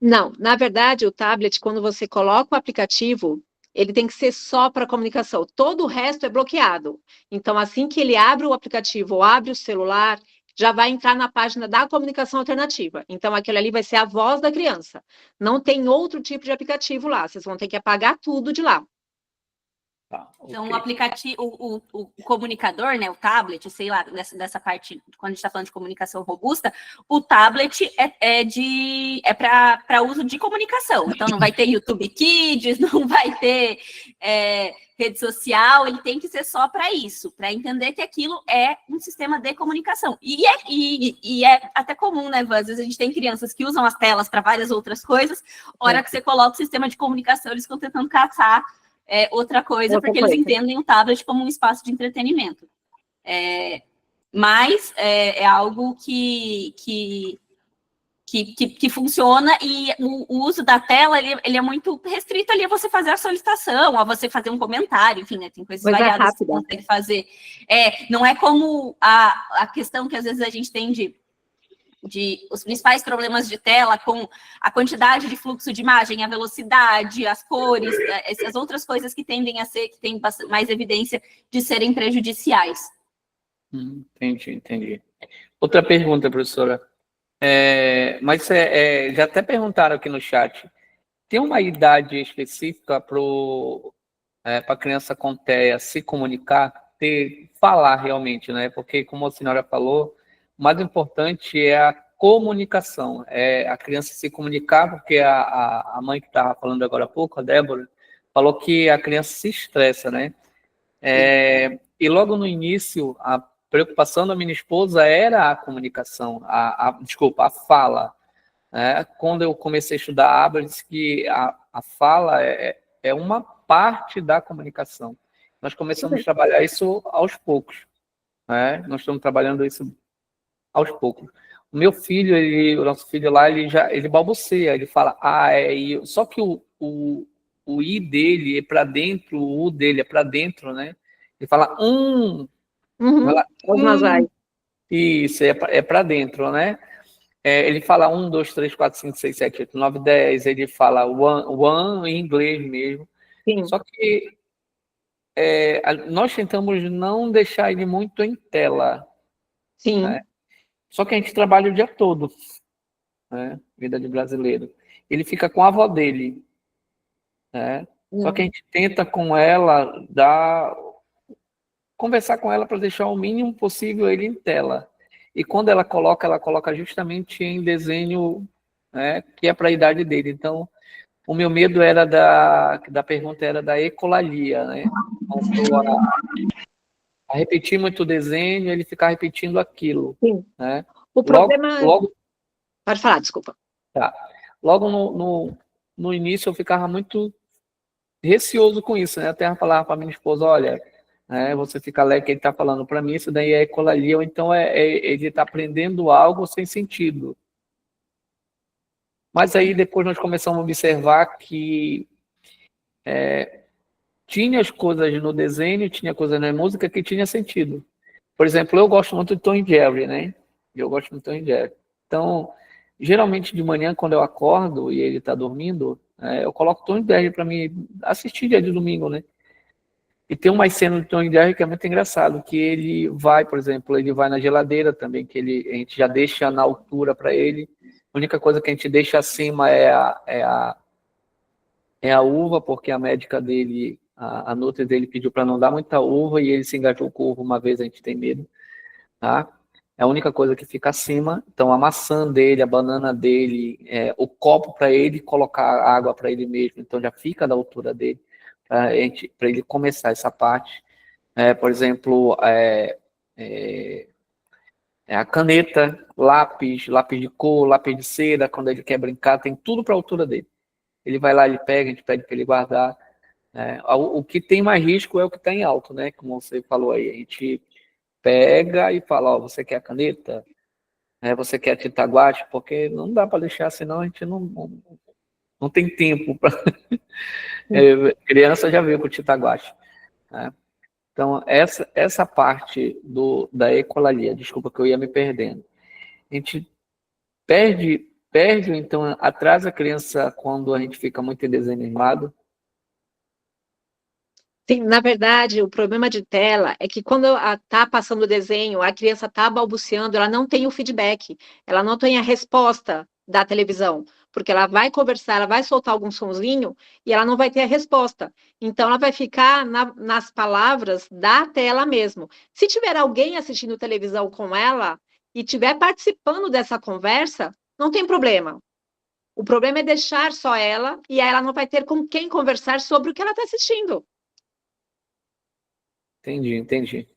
Não, na verdade, o tablet, quando você coloca o aplicativo, ele tem que ser só para comunicação. Todo o resto é bloqueado. Então, assim que ele abre o aplicativo ou abre o celular, já vai entrar na página da comunicação alternativa. Então, aquilo ali vai ser a voz da criança. Não tem outro tipo de aplicativo lá. Vocês vão ter que apagar tudo de lá. Tá, Então, ok. o aplicativo, o comunicador, né, o tablet, sei lá, dessa parte, quando a gente está falando de comunicação robusta, o tablet é para uso de comunicação. Então, não vai ter YouTube Kids, não vai ter rede social, ele tem que ser só para isso, para entender que aquilo é um sistema de comunicação. E é até comum, né, Van? Às vezes a gente tem crianças que usam as telas para várias outras coisas, hora que você coloca o sistema de comunicação, eles ficam tentando caçar outra coisa, porque eles entendem o tablet como um espaço de entretenimento. Mas é algo que funciona, e o uso da tela, ele é muito restrito ali a você fazer a solicitação, a você fazer um comentário, enfim, né, tem coisas variadas que você consegue fazer. Não é como a questão que às vezes a gente tem de os principais problemas de tela, com a quantidade de fluxo de imagem, a velocidade, as cores, essas outras coisas que tendem a ser, que têm mais evidência de serem prejudiciais. Entendi. Outra pergunta, professora. Mas já até perguntaram aqui no chat. Tem uma idade específica para a criança com TEA se comunicar, falar realmente, né? Porque, como a senhora falou, o mais importante é a comunicação, é a criança se comunicar, porque a mãe que estava falando agora há pouco, a Débora, falou que a criança se estressa, né? E logo no início, a preocupação da minha esposa era a comunicação, desculpa, a fala. Né? Quando eu comecei a estudar a aba, disse que a fala é uma parte da comunicação. Nós começamos a trabalhar isso aos poucos. Né? Nós estamos trabalhando isso aos poucos. O meu filho, o nosso filho lá, ele balbuceia, ele fala I, só que o I dele é para dentro, o U dele é para dentro, né? Ele fala fala, Os nasais. Isso, é para dentro, né? Ele fala 1, 2, 3, 4, 5, 6, 7, 8, 9, 10, ele fala one em inglês mesmo. Sim. Só que nós tentamos não deixar ele muito em tela. Sim. Né? Só que a gente trabalha o dia todo, né? Vida de brasileiro. Ele fica com a avó dele, né? Só que a gente tenta com ela conversar com ela para deixar o mínimo possível ele em tela. E quando ela coloca justamente em desenho, né, que é para a idade dele. Então, o meu medo era da pergunta era da ecolalia, né? A repetir muito o desenho, ele ficar repetindo aquilo. Sim. Né? O problema... Pode falar, desculpa. Tá. Logo no início eu ficava muito receoso com isso, né? Até falava para minha esposa, olha, você fica alegre que ele está falando para mim, isso daí é ecolalia, ou então ele está aprendendo algo sem sentido. Mas aí depois nós começamos a observar que tinha as coisas no desenho, tinha coisas na música que tinha sentido. Por exemplo, eu gosto muito de Tom e Jerry, né? Eu gosto muito de Tom e Jerry. Então, geralmente de manhã, quando eu acordo e ele está dormindo, eu coloco Tom e Jerry para me assistir dia de domingo, né? E tem uma cena do Tom e Jerry que é muito engraçado, que ele vai, por exemplo, ele vai na geladeira também, que a gente já deixa na altura para ele. A única coisa que a gente deixa acima é é a uva, porque a médica dele, a nutri dele pediu para não dar muita uva e ele se engajou com uva uma vez, a gente tem medo, tá? É a única coisa que fica acima. Então, a maçã dele, a banana dele, o copo para ele colocar água para ele mesmo, então já fica da altura dele, para ele começar essa parte. Por exemplo, a caneta, lápis de cor, lápis de cera, quando ele quer brincar, tem tudo para a altura dele. Ele vai lá, ele pega, a gente pede para ele guardar. O que tem mais risco é o que está em alto, né? Como você falou aí, a gente pega e fala, ó, você quer a caneta? Você quer a tinta guache? Porque não dá para deixar, senão a gente não tem tempo para... criança já veio com tinta guache, né? Então, essa parte da ecolalia, desculpa que eu ia me perdendo. A gente perde, então, atrasa a criança quando a gente fica muito desanimado. Sim, na verdade, o problema de tela é que quando está passando o desenho, a criança está balbuciando, ela não tem o feedback, ela não tem a resposta da televisão, porque ela vai conversar, ela vai soltar algum sonzinho e ela não vai ter a resposta. Então, ela vai ficar nas palavras da tela mesmo. Se tiver alguém assistindo televisão com ela e estiver participando dessa conversa, não tem problema. O problema é deixar só ela e aí ela não vai ter com quem conversar sobre o que ela está assistindo. Entendi.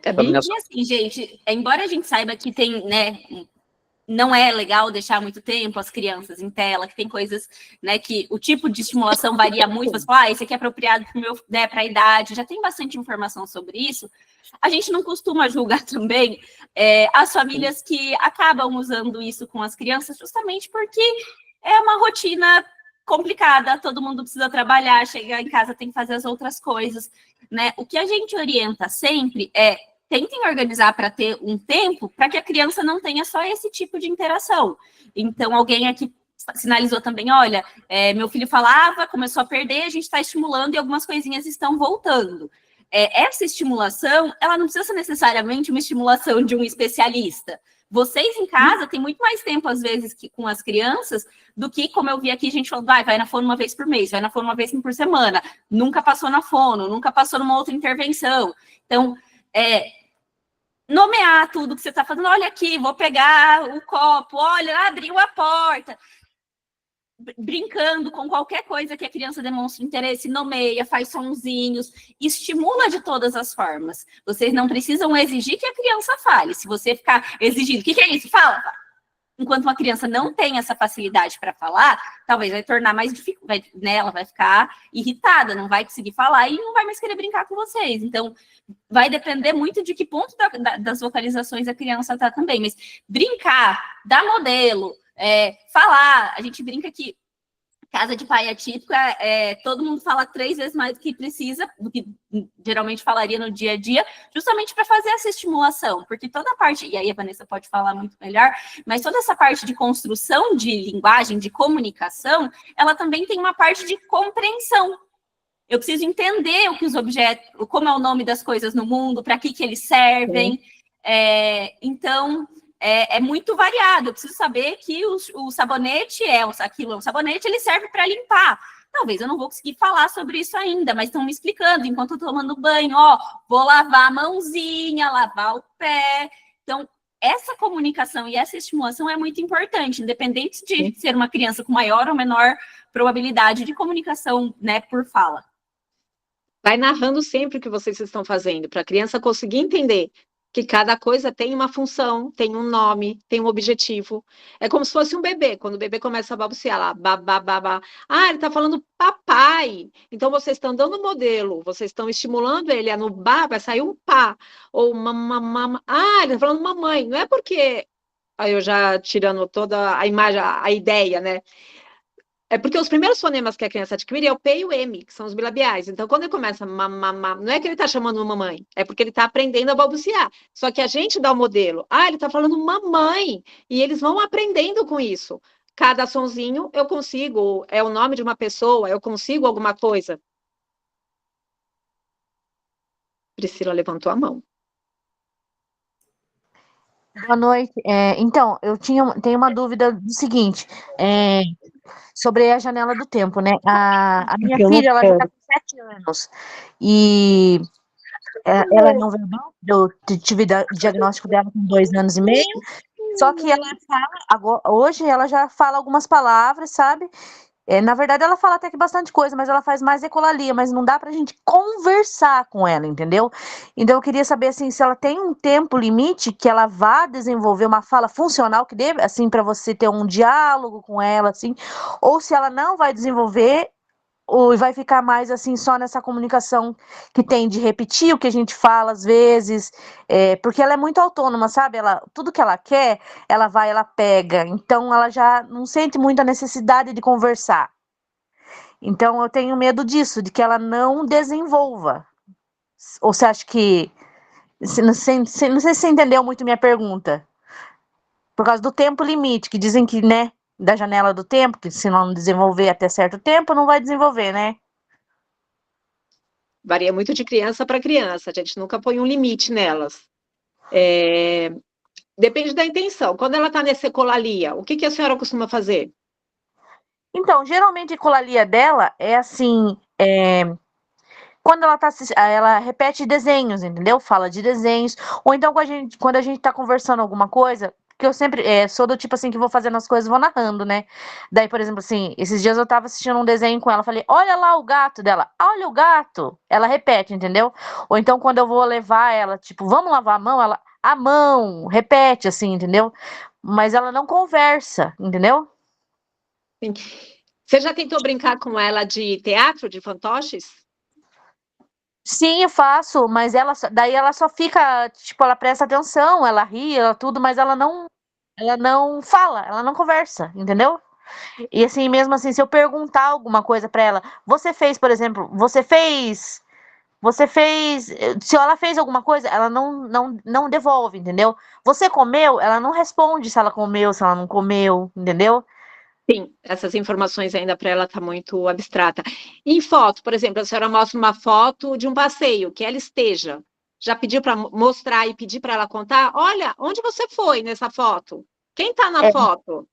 Gabi? E assim, gente, embora a gente saiba que tem, né, não é legal deixar muito tempo as crianças em tela, que tem coisas, né, que o tipo de estimulação varia muito, você fala, esse aqui é apropriado para a idade, já tem bastante informação sobre isso. A gente não costuma julgar também as famílias que acabam usando isso com as crianças, justamente porque é uma rotina complicada, todo mundo precisa trabalhar, chegar em casa tem que fazer as outras coisas, né? O que a gente orienta sempre tentem organizar para ter um tempo para que a criança não tenha só esse tipo de interação. Então, alguém aqui sinalizou também, olha, meu filho falava, começou a perder, a gente está estimulando e algumas coisinhas estão voltando. Essa estimulação, ela não precisa ser necessariamente uma estimulação de um especialista. Vocês em casa têm muito mais tempo, às vezes, com as crianças, do que, como eu vi aqui, a gente falando, vai na fono uma vez por mês, vai na fono uma vez por semana, nunca passou na fono, nunca passou numa outra intervenção. Então, nomear tudo que você está fazendo, olha aqui, vou pegar o copo, olha, abriu a porta. Brincando com qualquer coisa que a criança demonstre interesse, nomeia, faz sonzinhos, estimula de todas as formas. Vocês não precisam exigir que a criança fale. Se você ficar exigindo, o que é isso? Fala! Enquanto uma criança não tem essa facilidade para falar, talvez vai tornar mais difícil, né? Ela vai ficar irritada, não vai conseguir falar e não vai mais querer brincar com vocês. Então, vai depender muito de que ponto das vocalizações a criança está também. Mas brincar, dar modelo, falar, a gente brinca que casa de pai atípico todo mundo fala 3 vezes mais do que precisa, do que geralmente falaria no dia a dia, justamente para fazer essa estimulação, porque toda a parte, e aí a Vanessa pode falar muito melhor, mas toda essa parte de construção de linguagem, de comunicação, ela também tem uma parte de compreensão. Eu preciso entender o que os objetos, como é o nome das coisas no mundo, para que eles servem. Então, é muito variado. Eu preciso saber que o sabonete o sabonete, ele serve para limpar. Talvez eu não vou conseguir falar sobre isso ainda, mas estão me explicando enquanto eu estou tomando banho. Vou lavar a mãozinha, lavar o pé. Então, essa comunicação e essa estimulação é muito importante, independente de ser uma criança com maior ou menor probabilidade de comunicação, né, por fala. Vai narrando sempre o que vocês estão fazendo, para a criança conseguir entender que cada coisa tem uma função, tem um nome, tem um objetivo. É como se fosse um bebê, quando o bebê começa a balbuciar lá, babá. Ele está falando papai. Então, vocês estão dando modelo, vocês estão estimulando ele, no ba vai sair um pá, ou mamamama. Ele está falando mamãe. Não é porque... Aí eu já tirando toda a imagem, a ideia, né? É porque os primeiros fonemas que a criança adquire é o P e o M, que são os bilabiais. Então, quando ele começa mamamá, não é que ele está chamando mamãe, é porque ele está aprendendo a balbuciar. Só que a gente dá o modelo. Ele está falando mamãe. E eles vão aprendendo com isso. Cada sonzinho eu consigo, é o nome de uma pessoa, eu consigo alguma coisa. Priscila levantou a mão. Boa noite. Então, tenho uma dúvida do seguinte, sobre a janela do tempo, né? A minha Eu não filha, ela já está quero. com 7 anos e ela é não verbal. Eu tive diagnóstico dela com 2 anos e meio. Só que ela fala, hoje ela já fala algumas palavras, sabe? Na verdade, ela fala até que bastante coisa, mas ela faz mais ecolalia, mas não dá pra gente conversar com ela, entendeu? Então, eu queria saber, assim, se ela tem um tempo limite que ela vá desenvolver uma fala funcional, que dê, assim, para você ter um diálogo com ela, assim, ou se ela não vai desenvolver, ou vai ficar mais, assim, só nessa comunicação que tem de repetir o que a gente fala, às vezes, porque ela é muito autônoma, sabe? Tudo que ela quer, ela vai, ela pega. Então, ela já não sente muita necessidade de conversar. Então, eu tenho medo disso, de que ela não desenvolva. Ou você acha que... Não sei se você entendeu muito minha pergunta. Por causa do tempo limite, que dizem que, né, da janela do tempo, que se não desenvolver até certo tempo, não vai desenvolver, né? Varia muito de criança para criança, a gente nunca põe um limite nelas. Depende da intenção. Quando ela está nessa ecolalia, o que a senhora costuma fazer? Então, geralmente a ecolalia dela é assim, quando ela repete desenhos, entendeu? Fala de desenhos, ou então quando a gente tá conversando alguma coisa, que eu sempre sou do tipo assim que vou fazendo as coisas, vou narrando, né? Daí, por exemplo, assim, esses dias eu tava assistindo um desenho com ela, falei, olha lá o gato dela, olha o gato. Ela repete, entendeu? Ou então quando eu vou levar ela, tipo, vamos lavar a mão, ela, a mão, repete assim, entendeu? Mas ela não conversa, entendeu? Sim. Você já tentou brincar com ela de teatro, de fantoches? Sim, eu faço, mas daí ela só fica, tipo, ela presta atenção, ela ri, ela tudo, mas ela não fala, ela não conversa, entendeu? E assim, mesmo assim, se eu perguntar alguma coisa pra ela, você fez, por exemplo, se ela fez alguma coisa, ela não devolve, entendeu? Você comeu, ela não responde se ela comeu, se ela não comeu, entendeu? Sim, essas informações ainda para ela tá muito abstrata. Em foto, por exemplo, a senhora mostra uma foto de um passeio, que ela esteja. Já pediu para mostrar e pedir para ela contar? Olha, onde você foi nessa foto? Quem está na É, foto?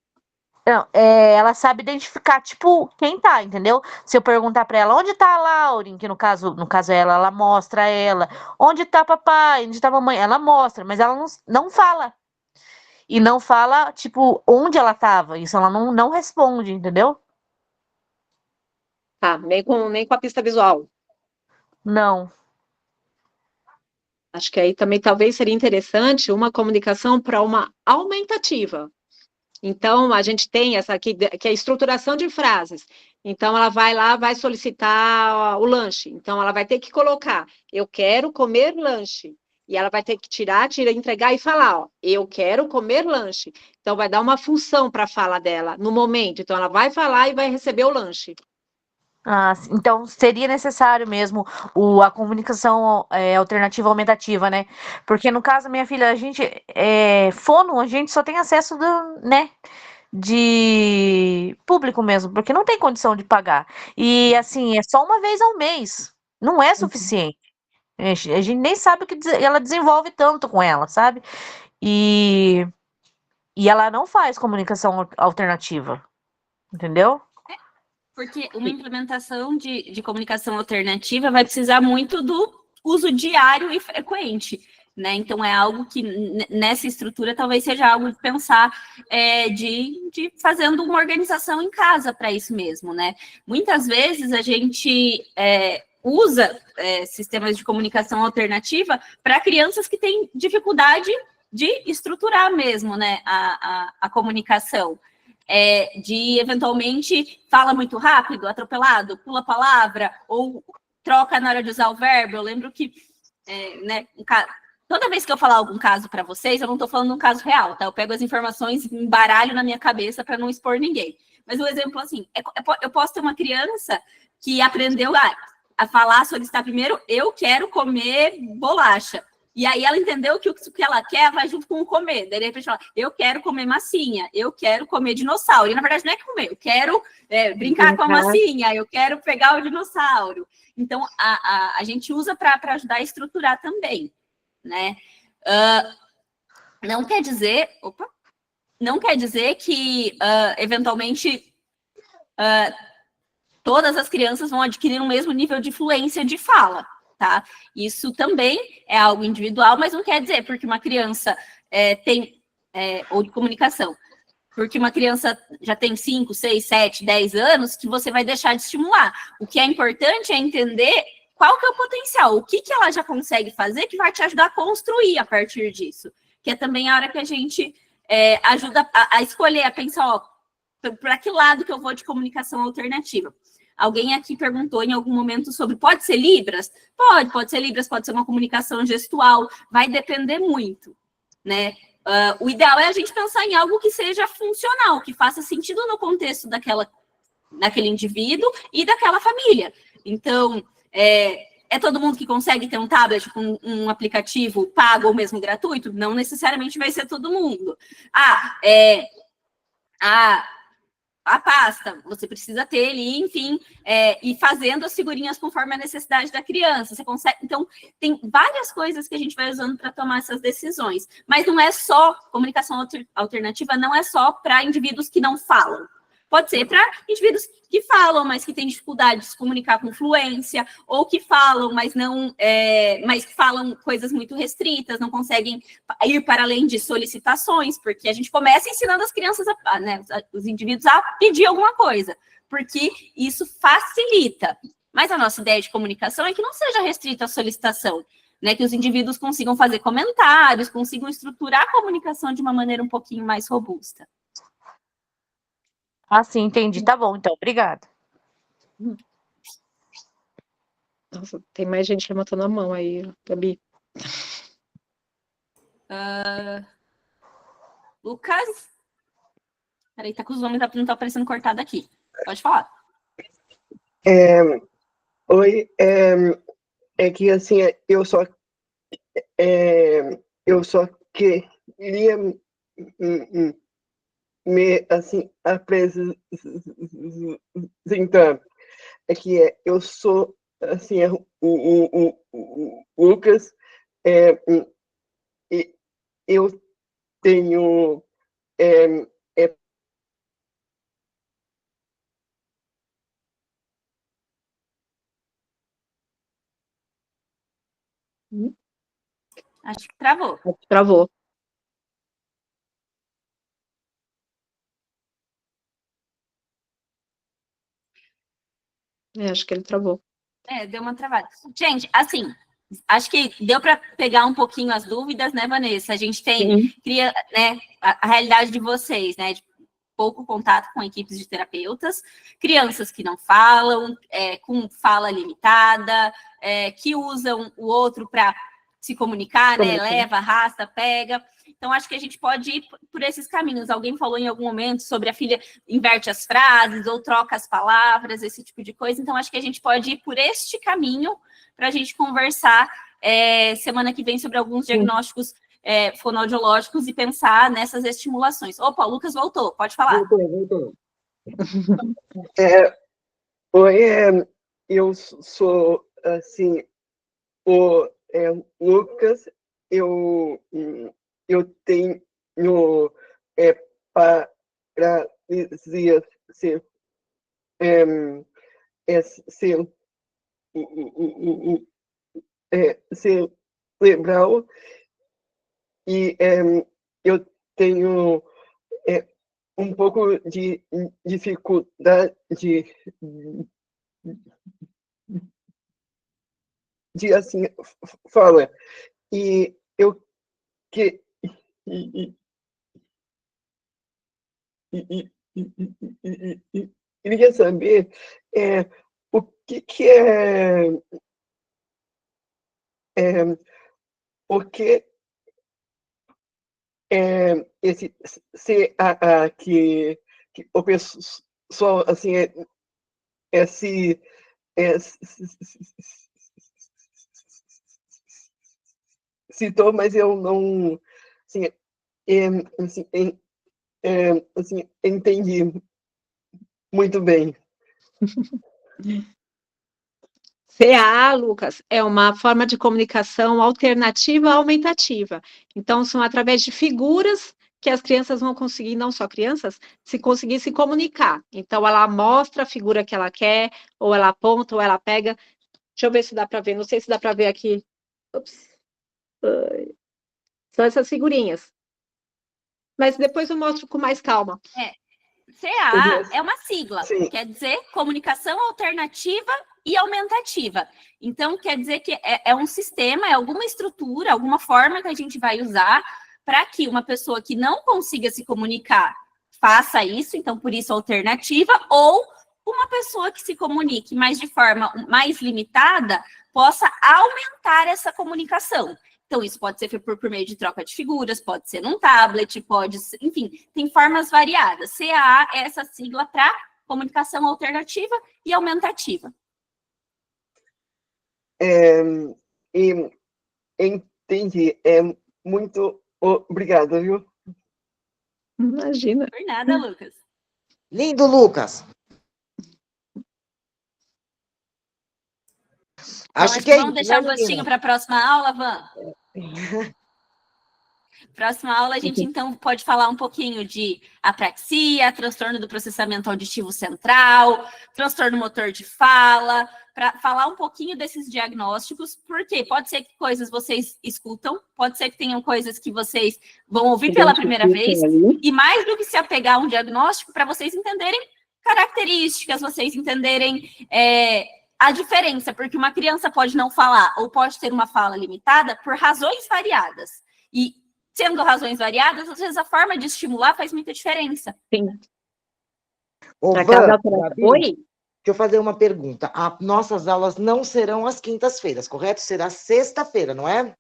não, ela sabe identificar, tipo, quem tá, entendeu? Se eu perguntar pra ela, onde tá a Lauren, que no caso ela mostra ela. Onde tá papai? Onde tá mamãe? Ela mostra, mas ela não fala. E não fala, tipo, onde ela tava. Isso ela não responde, entendeu? Tá, nem com a pista visual. Não. Acho que aí também talvez seria interessante uma comunicação para uma aumentativa. Então, a gente tem essa aqui, que é a estruturação de frases. Então, ela vai lá, vai solicitar o lanche. Então, ela vai ter que colocar, eu quero comer lanche. E ela vai ter que tirar, entregar e falar, ó, eu quero comer lanche. Então, vai dar uma função para a fala dela no momento. Então, ela vai falar e vai receber o lanche. Então seria necessário mesmo a comunicação alternativa aumentativa, né? Porque no caso da minha filha, fono, a gente só tem acesso né, de público mesmo, porque não tem condição de pagar. E assim, é só uma vez ao mês, não é suficiente. A gente nem sabe o que ela desenvolve tanto com ela, sabe? E ela não faz comunicação alternativa, entendeu? Porque uma implementação de comunicação alternativa vai precisar muito do uso diário e frequente, né? Então, é algo que, nessa estrutura, talvez seja algo de pensar de fazendo uma organização em casa para isso mesmo, né? Muitas vezes a gente usa sistemas de comunicação alternativa para crianças que têm dificuldade de estruturar mesmo, né, a comunicação. De eventualmente fala muito rápido, atropelado, pula a palavra, ou troca na hora de usar o verbo. Eu lembro que, né, toda vez que eu falar algum caso para vocês, eu não estou falando um caso real, tá? Eu pego as informações e embaralho na minha cabeça para não expor ninguém. Mas o exemplo, assim, eu posso ter uma criança que aprendeu a falar, solicitar primeiro, eu quero comer bolacha. E aí ela entendeu que o que ela quer vai junto com o comer. Daí, de repente, ela, eu quero comer massinha, eu quero comer dinossauro. E, na verdade, não é comer, eu quero brincar com a massinha, eu quero pegar o dinossauro. Então, a gente usa para ajudar a estruturar também, né? não quer dizer, não quer dizer que, eventualmente, todas as crianças vão adquirir o mesmo nível de fluência de fala, tá? Isso também é algo individual, mas não quer dizer porque uma criança ou de comunicação, porque uma criança já tem 5, 6, 7, 10 anos, que você vai deixar de estimular. O que é importante é entender qual que é o potencial, o que ela já consegue fazer que vai te ajudar a construir a partir disso. Que é também a hora que a gente ajuda a escolher, a pensar, ó, para que lado que eu vou de comunicação alternativa. Alguém aqui perguntou em algum momento sobre, pode ser Libras? Pode ser Libras, pode ser uma comunicação gestual, vai depender muito, né? O ideal é a gente pensar em algo que seja funcional, que faça sentido no contexto daquele indivíduo e daquela família. Então, é todo mundo que consegue ter um tablet com um aplicativo pago ou mesmo gratuito? Não necessariamente vai ser todo mundo. A pasta, você precisa ter ali, enfim, e fazendo as figurinhas conforme a necessidade da criança. Você consegue. Então, tem várias coisas que a gente vai usando para tomar essas decisões. Mas não é só comunicação alternativa, não é só para indivíduos que não falam. Pode ser para indivíduos que falam, mas que têm dificuldade de se comunicar com fluência, ou que falam, mas não, mas falam coisas muito restritas, não conseguem ir para além de solicitações, porque a gente começa ensinando as crianças, os indivíduos a pedir alguma coisa, porque isso facilita. Mas a nossa ideia de comunicação é que não seja restrita à solicitação, né? Que os indivíduos consigam fazer comentários, consigam estruturar a comunicação de uma maneira um pouquinho mais robusta. Ah, sim, entendi. Tá bom, então, obrigada. Nossa, tem mais gente levantando a mão aí, Gabi. Lucas? Peraí, tá com os nomes, não tá aparecendo cortado aqui. Pode falar. Oi, é que assim, eu só queria me assim apresentar. É que eu sou assim o Lucas, e eu tenho Acho que travou. Travou. Acho que ele travou. Deu uma travada. Gente, assim, acho que deu para pegar um pouquinho as dúvidas, né, Vanessa? A gente cria, né, a realidade de vocês, né, de pouco contato com equipes de terapeutas, crianças que não falam, com fala limitada, que usam o outro para se comunicar, né, leva, arrasta, pega. Então, acho que a gente pode ir por esses caminhos. Alguém falou em algum momento sobre a filha inverte as frases ou troca as palavras, esse tipo de coisa. Então, acho que a gente pode ir por este caminho para a gente conversar semana que vem sobre alguns diagnósticos fonoaudiológicos e pensar nessas estimulações. Opa, o Lucas voltou, pode falar. Voltou. Oi, eu sou, assim, o Lucas, eu tenho paralisia cerebral, e eu tenho um pouco de dificuldade de assim fala, e eu queria saber o que é o que esse CAA que o pessoal assim citou, mas eu não assim, assim, entendi muito bem. CA, Lucas, é uma forma de comunicação alternativa aumentativa. Então, são através de figuras que as crianças vão conseguir, não só crianças, se conseguir se comunicar. Então, ela mostra a figura que ela quer, ou ela aponta, ou ela pega. Deixa eu ver se dá para ver. Não sei se dá para ver aqui. Ups. São essas figurinhas. Mas depois eu mostro com mais calma. CA é uma sigla, Sim. quer dizer comunicação alternativa e aumentativa. Então, quer dizer que é um sistema, é alguma estrutura, alguma forma que a gente vai usar para que uma pessoa que não consiga se comunicar faça isso, então, por isso, alternativa, ou uma pessoa que se comunique, mas de forma mais limitada, possa aumentar essa comunicação. Então, isso pode ser por meio de troca de figuras, pode ser num tablet, pode ser, enfim, tem formas variadas. CAA é essa sigla para comunicação alternativa e aumentativa. E entendi. Muito obrigado, viu? Imagina. Por nada, Lucas. Lindo, Lucas. Acho que é vamos isso, deixar né, um gostinho menina? para a próxima aula, Van? Próxima aula, a gente, então, pode falar um pouquinho de apraxia, transtorno do processamento auditivo central, transtorno motor de fala, para falar um pouquinho desses diagnósticos, porque pode ser que coisas vocês escutam, pode ser que tenham coisas que vocês vão ouvir pela primeira vez, e mais do que se apegar a um diagnóstico, para vocês entenderem características, vocês entenderem a diferença, porque uma criança pode não falar, ou pode ter uma fala limitada por razões variadas. E, sendo razões variadas, às vezes a forma de estimular faz muita diferença. Sim. Ô, A Van, cada- Gabi, Oi? deixa eu fazer uma pergunta. Nossas aulas não serão às quintas-feiras, correto? Será sexta-feira, não é?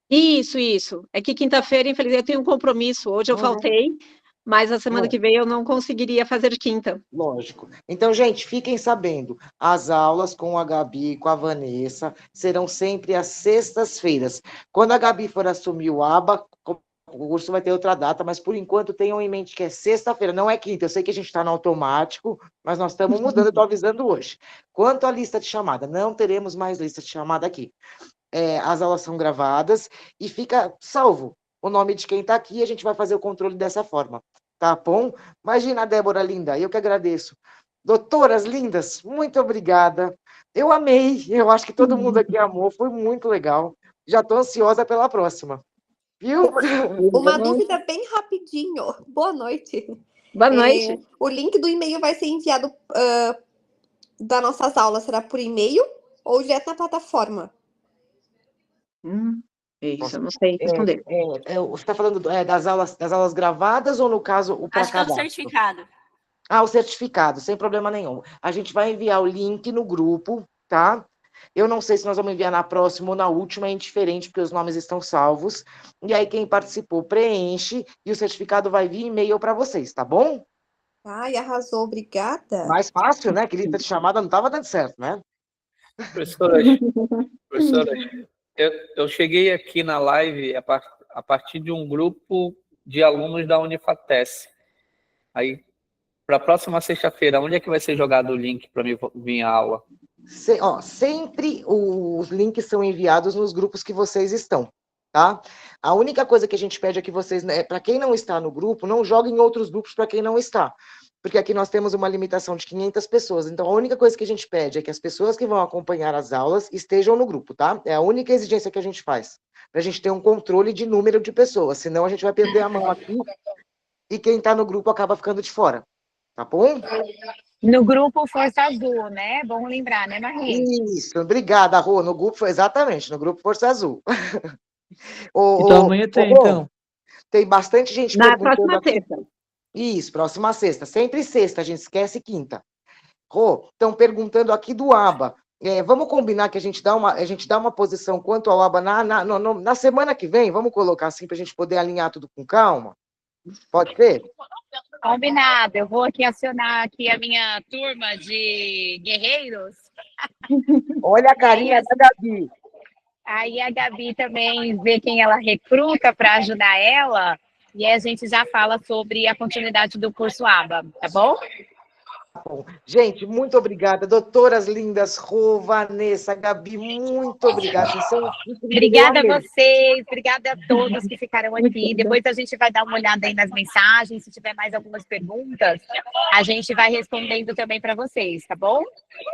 Isso. É que quinta-feira, infelizmente, eu tenho um compromisso. Hoje eu faltei, mas a semana que vem eu não conseguiria fazer quinta. Lógico. Então, gente, fiquem sabendo, as aulas com a Gabi e com a Vanessa serão sempre às sextas-feiras. Quando a Gabi for assumir o ABA, o curso vai ter outra data, mas por enquanto tenham em mente que é sexta-feira, não é quinta. Eu sei que a gente está no automático, mas nós estamos mudando, eu estou avisando hoje. Quanto à lista de chamada, não teremos mais lista de chamada aqui. As aulas são gravadas e fica salvo o nome de quem está aqui e a gente vai fazer o controle dessa forma. Tá bom? Imagina, Débora linda, eu que agradeço. Doutoras lindas, muito obrigada. Eu amei, eu acho que todo mundo aqui amou, foi muito legal. Já estou ansiosa pela próxima. Viu? Uma dúvida bem rapidinho. Boa noite. Boa noite. O link do e-mail vai ser enviado das nossas aulas. Será por e-mail ou direto na plataforma? Isso, eu não sei responder. Você está falando das aulas gravadas ou, no caso, o para Acho que é o cadastro? certificado. O certificado, sem problema nenhum. A gente vai enviar o link no grupo, tá? Eu não sei se nós vamos enviar na próxima ou na última, é indiferente, porque os nomes estão salvos. E aí, quem participou, preenche, e o certificado vai vir e-mail para vocês, tá bom? Ai, arrasou, obrigada. Mais fácil, né? Que lista de chamada não estava dando certo, né? Professora, eu cheguei aqui na live a partir de um grupo de alunos da Unifatesc. Aí, para a próxima sexta-feira, onde é que vai ser jogado o link para mim vir à aula? Sempre os links são enviados nos grupos que vocês estão, tá? A única coisa que a gente pede é que vocês, para quem não está no grupo, não joguem em outros grupos para quem não está. Porque aqui nós temos uma limitação de 500 pessoas. Então, a única coisa que a gente pede é que as pessoas que vão acompanhar as aulas estejam no grupo, tá? É a única exigência que a gente faz. Para a gente ter um controle de número de pessoas. Senão, a gente vai perder a mão aqui e quem está no grupo acaba ficando de fora. Tá bom? No grupo Força Azul, né? Bom lembrar, né, Marie? Isso, obrigada, Rô. No grupo, exatamente, no grupo Força Azul. Então, amanhã tem, então. Tem bastante gente Na perguntando próxima aqui. sexta. Isso, próxima sexta. Sempre sexta, a gente esquece quinta. Rô, estão perguntando aqui do ABA. Vamos combinar que a gente dá uma posição quanto ao ABA na semana que vem? Vamos colocar assim para a gente poder alinhar tudo com calma? Pode ser? Combinado. Eu vou aqui acionar aqui a minha turma de guerreiros. Olha a carinha da Gabi. Aí a Gabi também vê quem ela recruta para ajudar ela. E aí a gente já fala sobre a continuidade do curso ABA, tá bom? bom. Gente, muito obrigada. Doutoras lindas, Rô, Vanessa, Gabi, muito obrigada. Vocês são incríveis, eu Obrigada a amei. vocês, obrigada a todos que ficaram aqui. Obrigada. Depois a gente vai dar uma olhada aí nas mensagens. Se tiver mais algumas perguntas, a gente vai respondendo também para vocês, tá bom?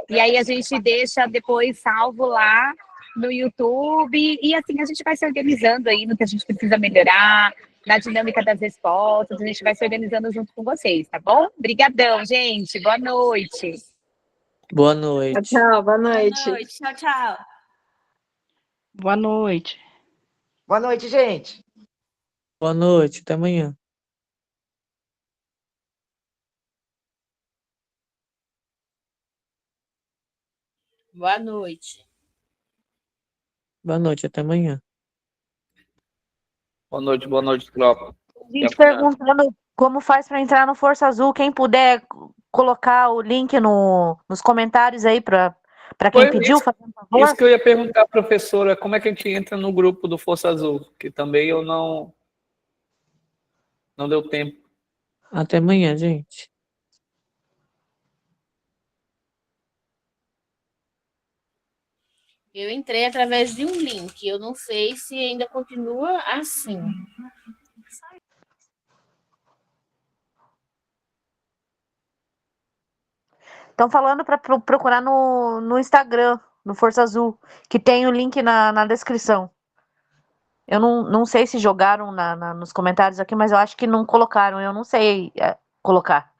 E aí a gente deixa depois salvo lá no YouTube. E assim a gente vai se organizando aí no que a gente precisa melhorar, na dinâmica das respostas. A gente vai se organizando junto com vocês, tá bom? Obrigadão, gente. Boa noite. Boa Tchau, noite. tchau. Boa Boa noite. noite. Tchau, tchau. Boa noite. Boa noite, gente. Boa noite. Até amanhã. Boa noite. Boa noite. Até amanhã. Boa noite, tropa. Gente perguntando como faz para entrar no Força Azul. Quem puder colocar o link nos comentários aí para quem Foi pediu, isso, fazendo favor. isso que eu ia perguntar, professora, como é que a gente entra no grupo do Força Azul? Que também eu não deu tempo. Até amanhã, gente. Eu entrei através de um link. Eu não sei se ainda continua assim. Estão falando para procurar no Instagram, no Força Azul, que tem o link na descrição. Eu não sei se jogaram nos comentários aqui, mas eu acho que não colocaram. Eu não sei colocar.